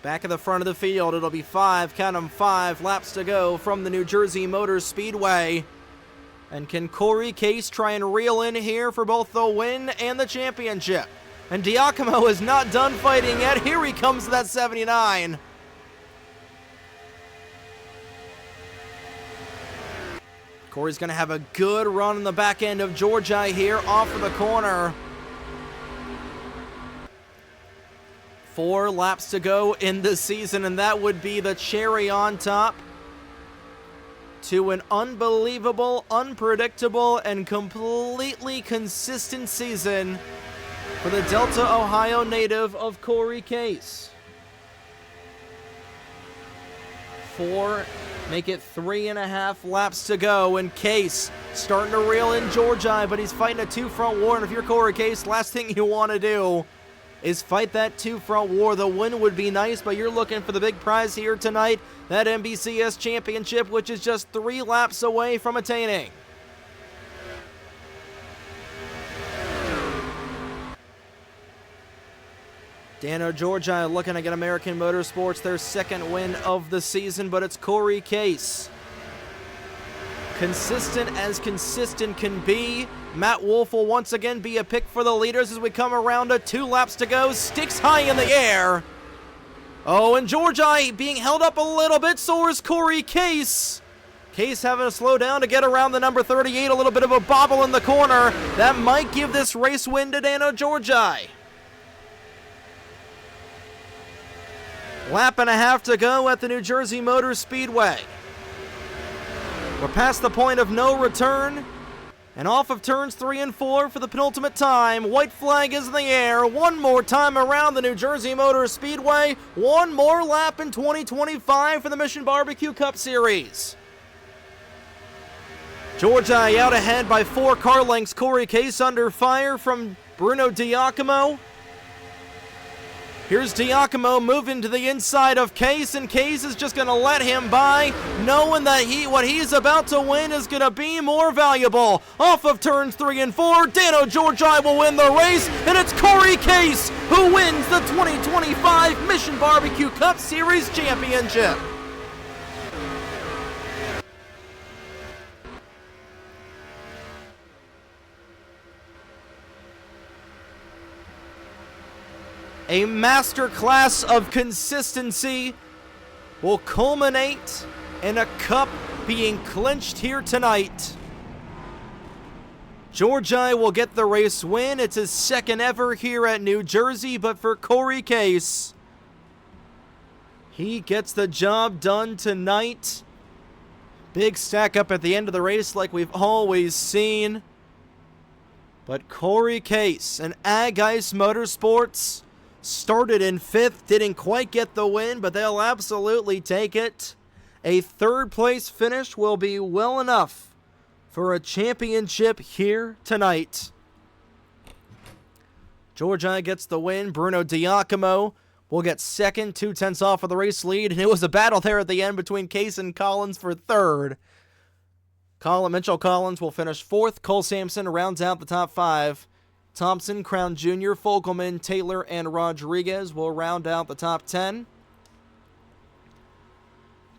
Back at the front of the field, it'll be 5, count 'em, 5 laps to go from the New Jersey Motor Speedway. And can Corey Case try and reel in here for both the win and the championship? And Giacomo is not done fighting yet. Here he comes to that 79. Corey's going to have a good run in the back end of Georgi here off of the corner. 4 laps to go in this season, and that would be the cherry on top to an unbelievable, unpredictable, and completely consistent season for the Delta, Ohio native of Corey Case. 4, make it 3.5 laps to go, and Case starting to reel in Georgi, but he's fighting a two-front war, and if you're Corey Case, last thing you want to do is fight that two-front war. The win would be nice, but you're looking for the big prize here tonight, that NBCS championship, which is just 3 laps away from attaining. Dano Georgi looking to get American Motorsports their second win of the season, but it's Corey Case. Consistent as consistent can be. Matt Wolf will once again be a pick for the leaders as we come around to 2 laps to go. Sticks high in the air. Oh, and Georgi being held up a little bit, so is Corey Case. Case having to slow down to get around the number 38. A little bit of a bobble in the corner. That might give this race win to Dano Georgi. Lap and a half to go at the New Jersey Motor Speedway. We're past the point of no return, and off of turns 3 and 4 for the penultimate time. White flag is in the air. One more time around the New Jersey Motor Speedway. One more lap in 2025 for the Mission Barbecue Cup Series. Georgi out ahead by 4 car lengths. Corey Case under fire from Bruno Diacomo. Here's Diacomo moving to the inside of Case, and Case is just going to let him by, knowing that what he's about to win is going to be more valuable. Off of turns 3 and 4, Dano Georgi will win the race, and it's Corey Case who wins the 2025 Mission Barbecue Cup Series Championship. A masterclass of consistency will culminate in a cup being clinched here tonight. Georgi will get the race win. It's his second ever here at New Jersey, but for Corey Case, he gets the job done tonight. Big stack up at the end of the race like we've always seen. But Corey Case and Ag Ice Motorsports started in 5th, didn't quite get the win, but they'll absolutely take it. A 3rd place finish will be well enough for a championship here tonight. Georgi gets the win. Bruno Diacomo will get 2nd, 2/10 off of the race lead, and it was a battle there at the end between Case and Collins for 3rd. Mitchell Collins will finish 4th. Cole Sampson rounds out the top 5. Thompson, Crown Jr., Fogelman, Taylor, and Rodriguez will round out the top 10.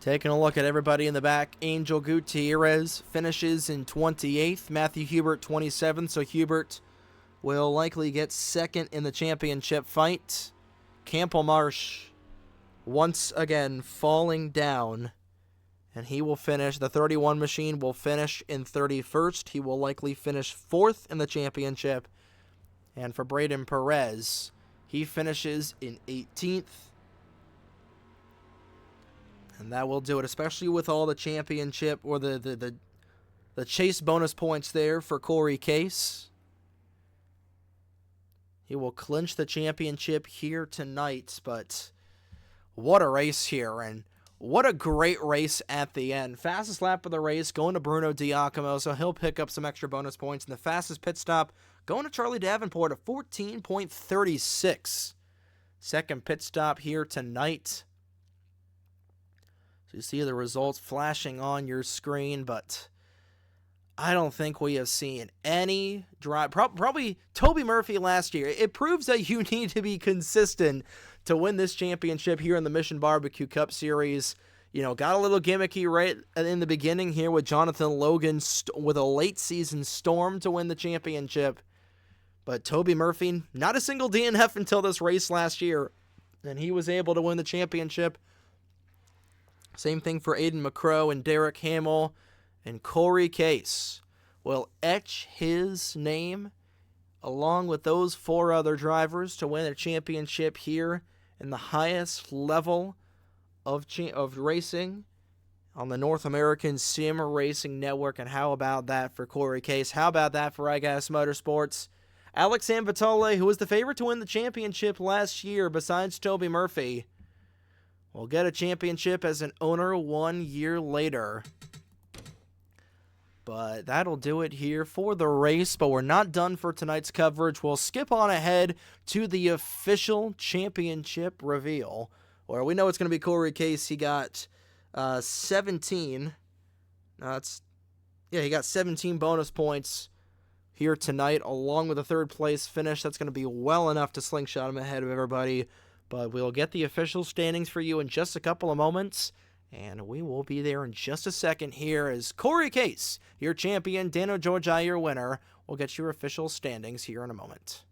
Taking a look at everybody in the back, Angel Gutierrez finishes in 28th. Matthew Hubert, 27th, so Hubert will likely get 2nd in the championship fight. Campbell Marsh once again falling down, and he will finish, the 31 machine will finish in 31st. He will likely finish 4th in the championship. And for Braden Perez, he finishes in 18th. And that will do it, especially with all the championship or the chase bonus points there for Corey Case. He will clinch the championship here tonight, but what a race here, and what a great race at the end. Fastest lap of the race going to Bruno Diacomo, so he'll pick up some extra bonus points. And the fastest pit stop going to Charlie Davenport at 14.36. Second pit stop here tonight. So you see the results flashing on your screen, but I don't think we have seen any drive. Probably Toby Murphy last year. It proves that you need to be consistent to win this championship here in the Mission Barbecue Cup Series. You know, got a little gimmicky right in the beginning here with Jonathan Logan with a late season storm to win the championship. But Toby Murphy, not a single DNF until this race last year, and he was able to win the championship. Same thing for Aiden McCrow and Derek Hamill, and Corey Case will etch his name along with those 4 other drivers to win a championship here in the highest level of racing on the North American Sim Racing Network. And how about that for Corey Case? How about that for iGas Motorsports? Alex Vitale, who was the favorite to win the championship last year besides Toby Murphy, will get a championship as an owner 1 year later. But that'll do it here for the race, but we're not done for tonight's coverage. We'll skip on ahead to the official championship reveal, where we know it's going to be Corey Case. He got 17. He got 17 bonus points here tonight, along with a third place finish. That's going to be well enough to slingshot him ahead of everybody. But we'll get the official standings for you in just a couple of moments, and we will be there in just a second. Here is Corey Case, your champion, Dano Georgi, your winner. We'll get your official standings here in a moment.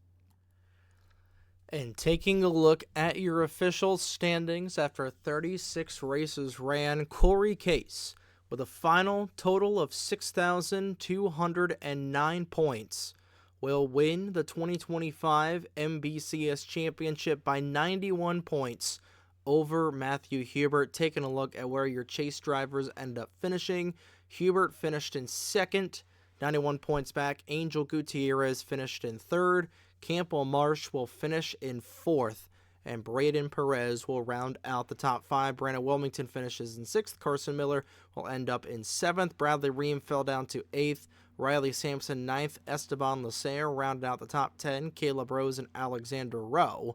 And taking a look at your official standings after 36 races ran, Corey Case, with a final total of 6,209 points, will win the 2025 MBCS Championship by 91 points over Matthew Hubert. Taking a look at where your chase drivers end up finishing, Hubert finished in second, 91 points back. Angel Gutierrez finished in third. Campbell Marsh will finish in fourth, and Braden Perez will round out the top five. Brandon Wilmington finishes in sixth. Carson Miller will end up in seventh. Bradley Ream fell down to eighth. Riley Sampson ninth. Esteban Lasser rounded out the top 10. Caleb Rose and Alexander Rowe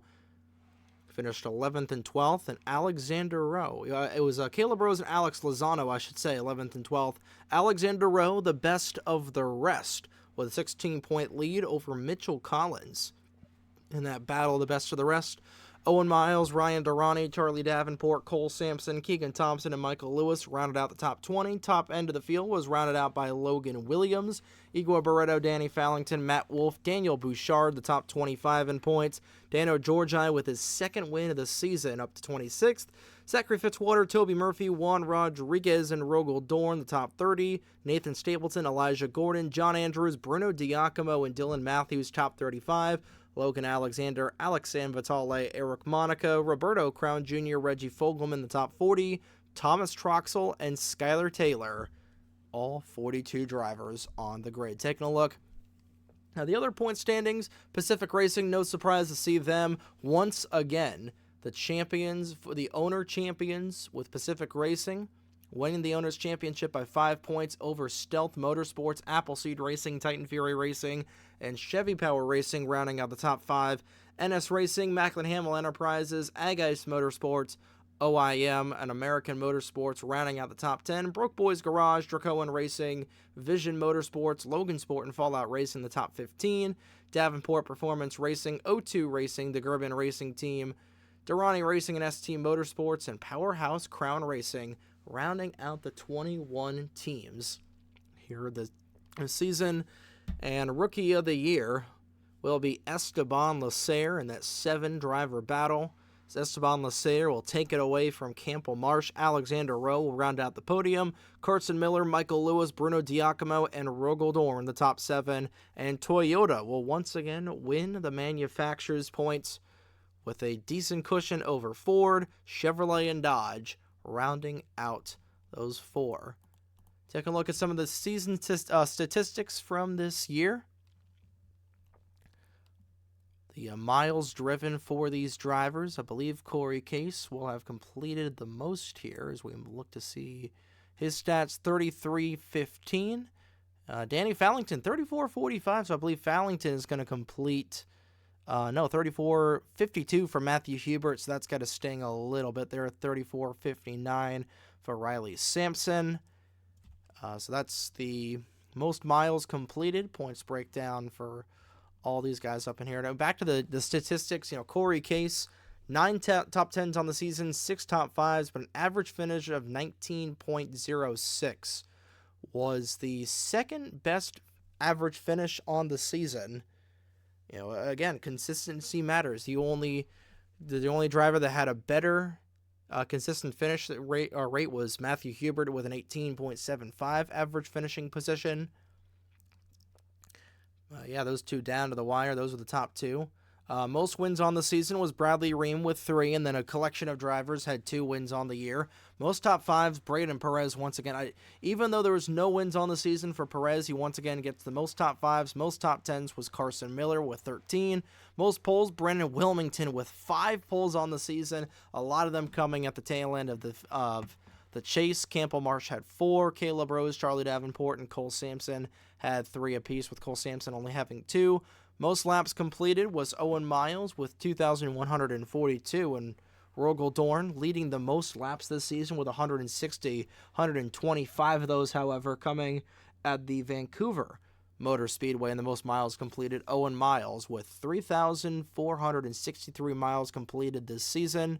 finished 11th and 12th. And Alexander Rowe, it was Caleb Rose and Alex Lozano, I should say, 11th and 12th. Alexander Rowe, the best of the rest, with a 16-point lead over Mitchell Collins in that battle, the best of the rest. Owen Miles, Ryan Durrani, Charlie Davenport, Cole Sampson, Keegan Thompson, and Michael Lewis rounded out the top 20. Top end of the field was rounded out by Logan Williams, Igor Barreto, Danny Fallington, Matt Wolf, Daniel Bouchard, the top 25 in points. Dano Georgi with his second win of the season, up to 26th. Zachary Fitzwater, Toby Murphy, Juan Rodriguez, and Rogel Dorn, the top 30. Nathan Stapleton, Elijah Gordon, John Andrews, Bruno Diacomo, and Dylan Matthews, top 35. Logan Alexander, Alex Vitale, Eric Monaco, Roberto Crown Jr., Reggie Fogelman, the top 40. Thomas Troxel, and Skylar Taylor, all 42 drivers on the grid. Taking a look. Now, the other point standings, Pacific Racing, no surprise to see them once again. The champions, the owner champions with Pacific Racing, winning the Owners' Championship by 5 points over Stealth Motorsports, Appleseed Racing, Titan Fury Racing, and Chevy Power Racing, rounding out the top 5. NS Racing, Macklin Hamill Enterprises, Ag-Ice Motorsports, OIM, and American Motorsports, rounding out the top 10. Broke Boys Garage, Dracoan Racing, Vision Motorsports, Logan Sport, and Fallout Racing, the top 15. Davenport Performance Racing, O2 Racing, the Gerben Racing Team, Durrani Racing and ST Motorsports, and Powerhouse Crown Racing, rounding out the 21 teams here this season. And Rookie of the Year will be Esteban Lasser in that 7-driver battle. So Esteban Lasser will take it away from Campbell Marsh. Alexander Rowe will round out the podium. Carson Miller, Michael Lewis, Bruno Diacomo, and Rogel Dorn, the top 7. And Toyota will once again win the manufacturer's points with a decent cushion over Ford, Chevrolet, and Dodge, rounding out those 4. Take a look at some of the season statistics from this year. The miles driven for these drivers, I believe Corey Case will have completed the most here as we look to see his stats. 33:15. Danny Fallington, 34:45, so I believe Fallington is going to complete 34:52 for Matthew Hubert, so that's got to sting a little bit there. 34:59 for Riley Sampson. So that's the most miles completed. Points breakdown for all these guys up in here. Now back to the statistics. Corey Case, 9 top 10s on the season, 6 top 5s, but an average finish of 19.06 was the second best average finish on the season. Again, consistency matters. The only driver that had a better consistent finish rate was Matthew Hubert with an 18.75 average finishing position. Those two down to the wire. Those are the top 2. Most wins on the season was Bradley Ream with 3, and then a collection of drivers had 2 wins on the year. Most top 5s, Braden Perez once again. Even though there was no wins on the season for Perez, he once again gets the most top 5s. Most top 10s was Carson Miller with 13. Most poles, Brendan Wilmington with 5 poles on the season. A lot of them coming at the tail end of the chase. Campbell Marsh had 4. Caleb Rose, Charlie Davenport, and Cole Sampson had 3 apiece, with Cole Sampson only having 2. Most laps completed was Owen Miles with 2,142, and Rogel Dorn leading the most laps this season with 160, 125 of those, however, coming at the Vancouver Motor Speedway, and the most miles completed, Owen Miles, with 3,463 miles completed this season.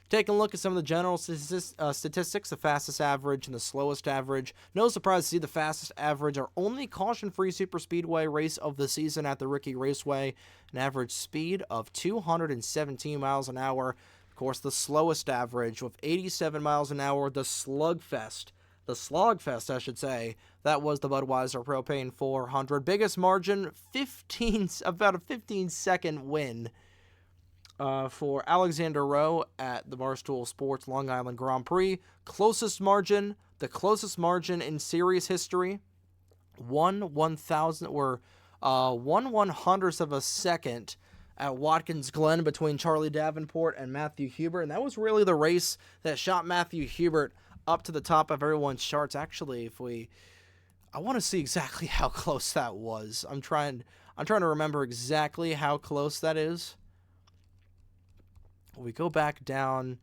Taking a look at some of the general statistics, the fastest average and the slowest average. No surprise to see the fastest average, our only caution-free superspeedway race of the season at the Rickey Raceway, an average speed of 217 miles an hour. Of course, the slowest average with 87 miles an hour, the Slugfest, I should say, that was the Budweiser Propane 400. Biggest margin, about a 15-second win for Alexander Rowe at the Barstool Sports Long Island Grand Prix. Closest margin, the closest margin in series history, 1/100th of a second at Watkins Glen between Charlie Davenport and Matthew Hubert, and that was really the race that shot Matthew Hubert up to the top of everyone's charts. Actually, I want to see exactly how close that was. I'm trying to remember exactly how close that is. We go back down.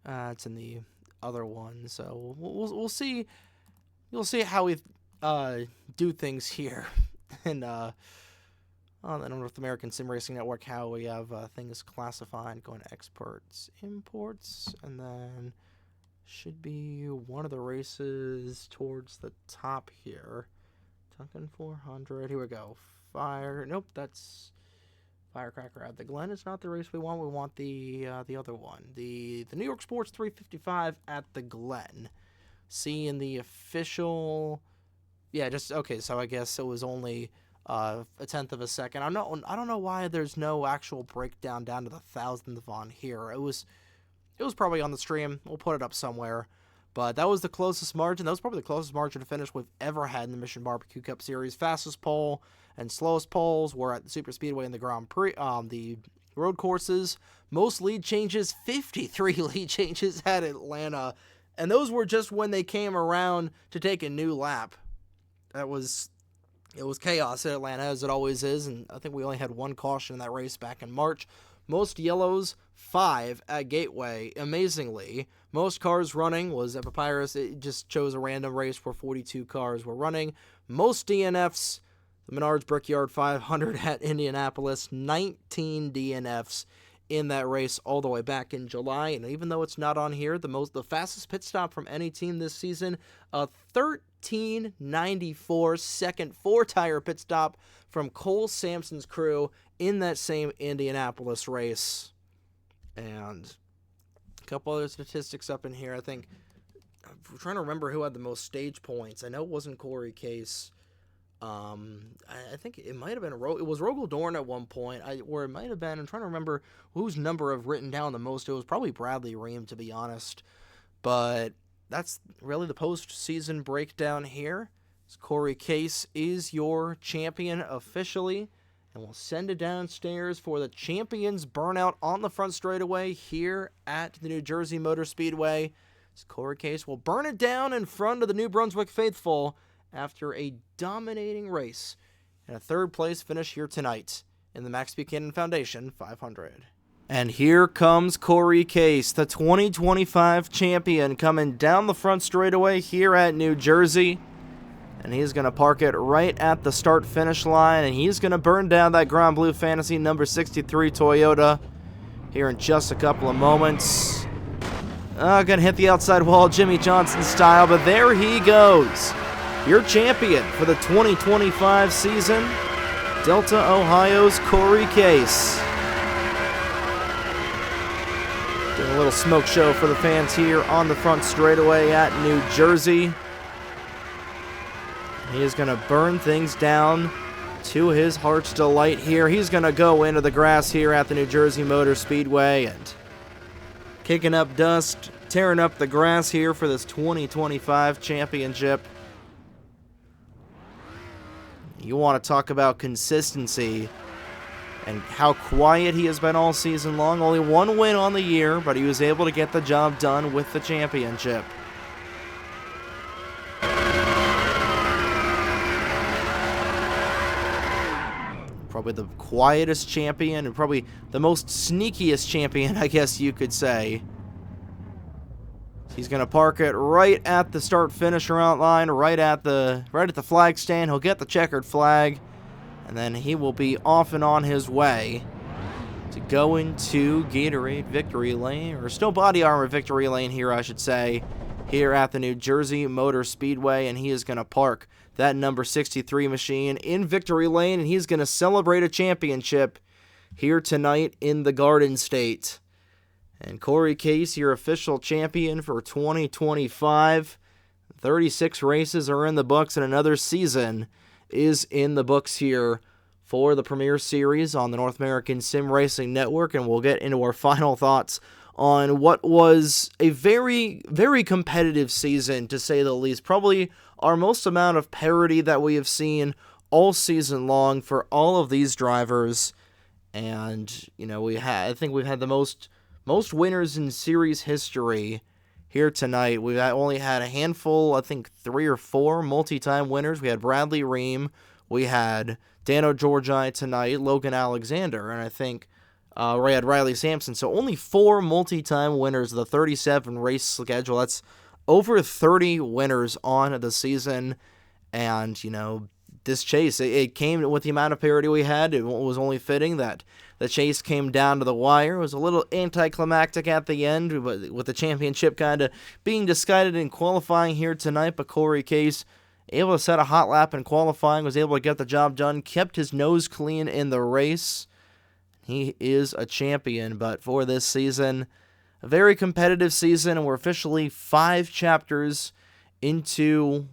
It's in the other one, so we'll see. You'll see how we do things here, and on the North American Sim Racing Network, how we have things classified, going to exports, imports, and then should be one of the races towards the top here. Duncan 400. Here we go. Nope, that's Firecracker at the Glen. It's not the race we want. We want the other one. The New York Sports 355 at the Glen. See in the official. Yeah, okay. So I guess it was only a 1/10 of a second. I don't know why there's no actual breakdown down to the 1,000th on here. It was probably on the stream. We'll put it up somewhere. But that was the closest margin. That was probably the closest margin to finish we've ever had in the Mission Barbecue Cup Series. Fastest pole and slowest poles were at the Super Speedway and the Grand Prix, the road courses. Most lead changes, 53 lead changes at Atlanta. And those were just when they came around to take a new lap. It was chaos at Atlanta, as it always is. And I think we only had 1 caution in that race back in March. Most yellows, 5 at Gateway, amazingly. Most cars running was at Papyrus. It just chose a random race where 42 cars were running. Most DNFs, the Menards Brickyard 500 at Indianapolis, 19 DNFs in that race all the way back in July. And even though it's not on here, the fastest pit stop from any team this season, a 13:94 second 4-tire pit stop from Cole Sampson's crew in that same Indianapolis race. And a couple other statistics up in here. I think I'm trying to remember who had the most stage points. I know it wasn't Corey Case. I think it might have been it was Rogel Dorn at one point, or it might have been, I'm trying to remember whose number I've written down the most. It was probably Bradley Ream, to be honest. But that's really the postseason breakdown here. Corey Case is your champion officially, and we'll send it downstairs for the Champions Burnout on the front straightaway here at the New Jersey Motor Speedway. Corey Case will burn it down in front of the New Brunswick faithful after a dominating race and a 3rd place finish here tonight in the Max Buchanan Foundation 500. And here comes Corey Case, the 2025 champion, coming down the front straightaway here at New Jersey. And he's going to park it right at the start-finish line, and he's going to burn down that Grand Blue Fantasy number 63 Toyota here in just a couple of moments. Going to hit the outside wall Jimmy Johnson style, but there he goes. Your champion for the 2025 season, Delta, Ohio's Corey Case. Doing a little smoke show for the fans here on the front straightaway at New Jersey. He is going to burn things down to his heart's delight here. He's going to go into the grass here at the New Jersey Motor Speedway and kicking up dust, tearing up the grass here for this 2025 championship. You want to talk about consistency and how quiet he has been all season long. Only one win on the year, but he was able to get the job done with the championship. Probably the quietest champion and probably the most sneakiest champion, I guess you could say. He's going to park it right at the start-finish route line, right at the flag stand. He'll get the checkered flag, and then he will be off and on his way to go into Gatorade Victory Lane, or Still Body Armor Victory Lane here, I should say, here at the New Jersey Motor Speedway, and he is going to park that number 63 machine in Victory Lane, and he's going to celebrate a championship here tonight in the Garden State. And Corey Case, your official champion for 2025. 36 races are in the books, and another season is in the books here for the Premier Series on the North American Sim Racing Network, and we'll get into our final thoughts on what was a very, very competitive season, to say the least. Probably our most amount of parity that we have seen all season long for all of these drivers. And, you know, I think we've had the most winners in series history here tonight. We've only had a handful, I think 3 or 4 multi-time winners. We had Bradley Ream, we had Dano Georgi tonight, Logan Alexander, and I think we had Riley Sampson. So only 4 multi-time winners of the 37 race schedule. That's over 30 winners on the season. And, you know, this chase, it came with the amount of parity we had. It was only fitting that the chase came down to the wire. It was a little anticlimactic at the end, with the championship kind of being decided in qualifying here tonight. But Corey Case, able to set a hot lap in qualifying, was able to get the job done, kept his nose clean in the race. He is a champion. But for this season, a very competitive season, and we're officially 5 chapters into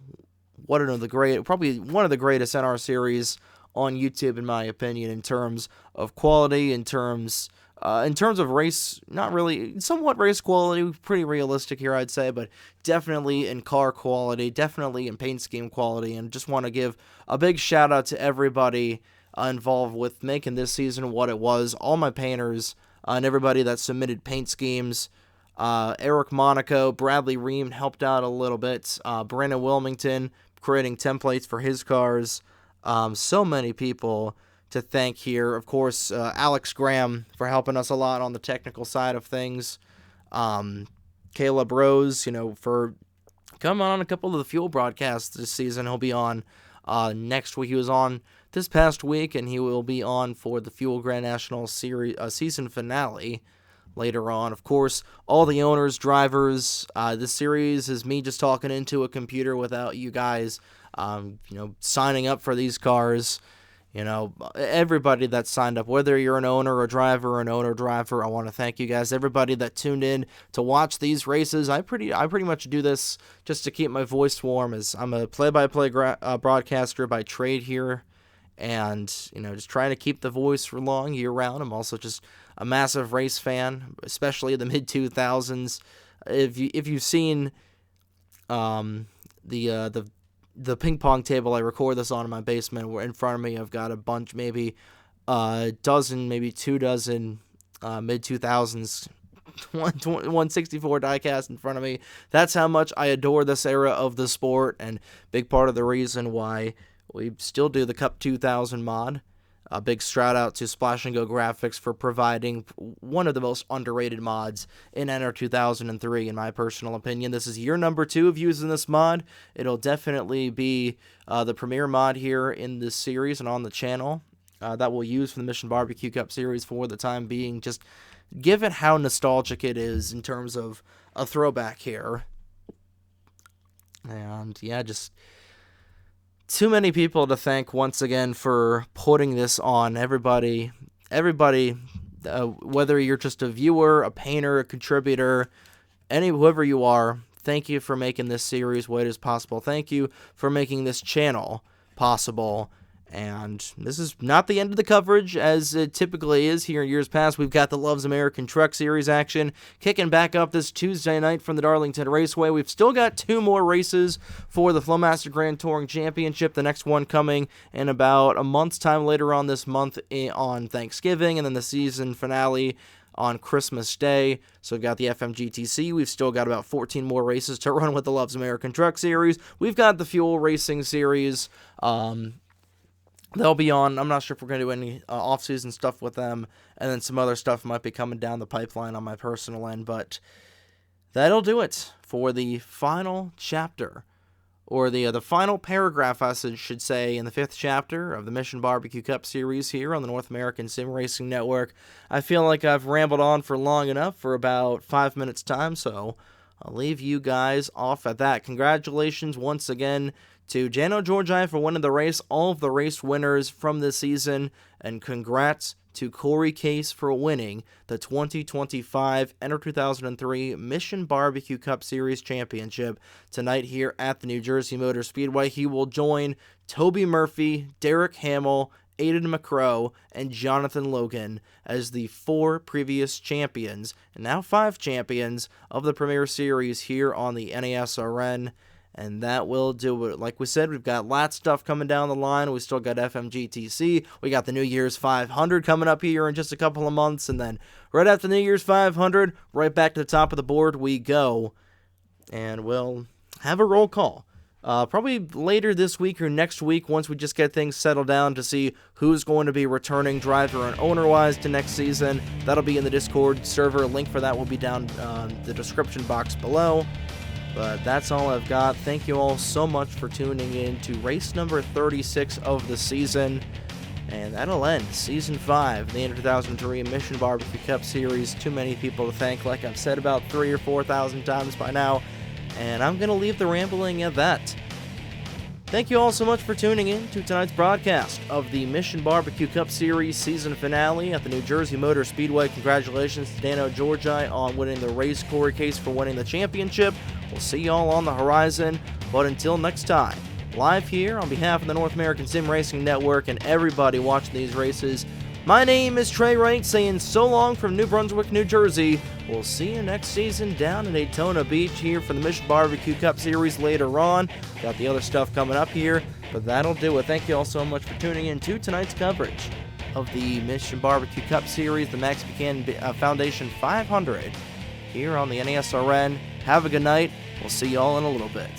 probably one of the greatest NR series on YouTube, in my opinion, in terms of quality, in terms of race, not really, somewhat race quality, pretty realistic here, I'd say, but definitely in car quality, definitely in paint scheme quality, and just want to give a big shout out to everybody involved with making this season what it was, all my painters, and everybody that submitted paint schemes. Eric Monaco, Bradley Ream helped out a little bit, Brandon Wilmington creating templates for his cars. So many people to thank here. Of course, Alex Graham for helping us a lot on the technical side of things. Caleb Rose, for coming on a couple of the Fuel broadcasts this season. He'll be on next week. He was on this past week, and he will be on for the Fuel Grand National Series season finale later on. Of course, all the owners, drivers. This series is me just talking into a computer without you guys signing up for these cars. Everybody that signed up, whether you're an owner or driver or an owner driver, I want to thank you guys. Everybody that tuned in to watch these races. I pretty much do this just to keep my voice warm, as I'm a play-by-play broadcaster by trade here, and just trying to keep the voice for long year round. I'm also just a massive race fan, especially the mid 2000s. If you've seen the ping pong table I record this on in my basement, in front of me I've got a bunch, maybe a dozen, maybe 2 dozen mid 2000s 164 diecast in front of me. That's how much I adore this era of the sport, and big part of the reason why we still do the Cup 2000 mod. A big shout out to Splash and Go Graphics for providing one of the most underrated mods in NR2003, in my personal opinion. This is year number 2 of using this mod. It'll definitely be the premier mod here in this series and on the channel that we'll use for the Mission Barbecue Cup series for the time being, just given how nostalgic it is in terms of a throwback here. And yeah, just too many people to thank once again for putting this on. Everybody, whether you're just a viewer, a painter, a contributor, whoever you are, thank you for making this series what it is possible. Thank you for making this channel possible. And this is not the end of the coverage, as it typically is here in years past. We've got the Love's American Truck Series action kicking back up this Tuesday night from the Darlington Raceway. We've still got 2 more races for the Flowmaster Grand Touring Championship, the next one coming in about a month's time later on this month on Thanksgiving, and then the season finale on Christmas Day. So we've got the FMGTC. We've still got about 14 more races to run with the Love's American Truck Series. We've got the Fuel Racing Series. They'll be on. I'm not sure if we're going to do any off-season stuff with them, and then some other stuff might be coming down the pipeline on my personal end, but that'll do it for the final chapter, or the final paragraph, I should say, in the 5th chapter of the Mission Barbecue Cup Series here on the North American Sim Racing Network. I feel like I've rambled on for long enough, for about 5 minutes time, so I'll leave you guys off at that. Congratulations once again to Dano Georgi for winning the race, all of the race winners from this season, and congrats to Corey Case for winning the 2025 NR2003 Mission Barbecue Cup Series Championship tonight here at the New Jersey Motor Speedway. He will join Toby Murphy, Derek Hamill, Aiden McCrow, and Jonathan Logan as the 4 previous champions, and now 5 champions of the Premier Series here on the NASRN. And that will do it. Like we said, we've got lots of stuff coming down the line. We still got FMGTC. We got the New Year's 500 coming up here in just a couple of months. And then right after New Year's 500, right back to the top of the board we go. And we'll have a roll call. Probably later this week or next week, once we just get things settled down to see who's going to be returning driver and owner-wise to next season. That'll be in the Discord server. A link for that will be down the description box below. But that's all I've got. Thank you all so much for tuning in to race number 36 of the season. And that'll end Season 5, the NR2003 Mission Barbecue Cup Series. Too many people to thank, like I've said about 3,000 or 4,000 times by now. And I'm going to leave the rambling at that. Thank you all so much for tuning in to tonight's broadcast of the Mission Barbecue Cup Series season finale at the New Jersey Motor Speedway. Congratulations to Dano Georgi on winning the race, Corey Case for winning the championship. We'll see y'all on the horizon, but until next time, live here on behalf of the North American Sim Racing Network and everybody watching these races, my name is Trey Wright saying so long from New Brunswick, New Jersey. We'll see you next season down in Daytona Beach here for the Mission Barbecue Cup Series later on. Got the other stuff coming up here, but that'll do it. Thank you all so much for tuning in to tonight's coverage of the Mission Barbecue Cup Series, the Max Buchanan Foundation 500 here on the NASRN. Have a good night. We'll see y'all in a little bit.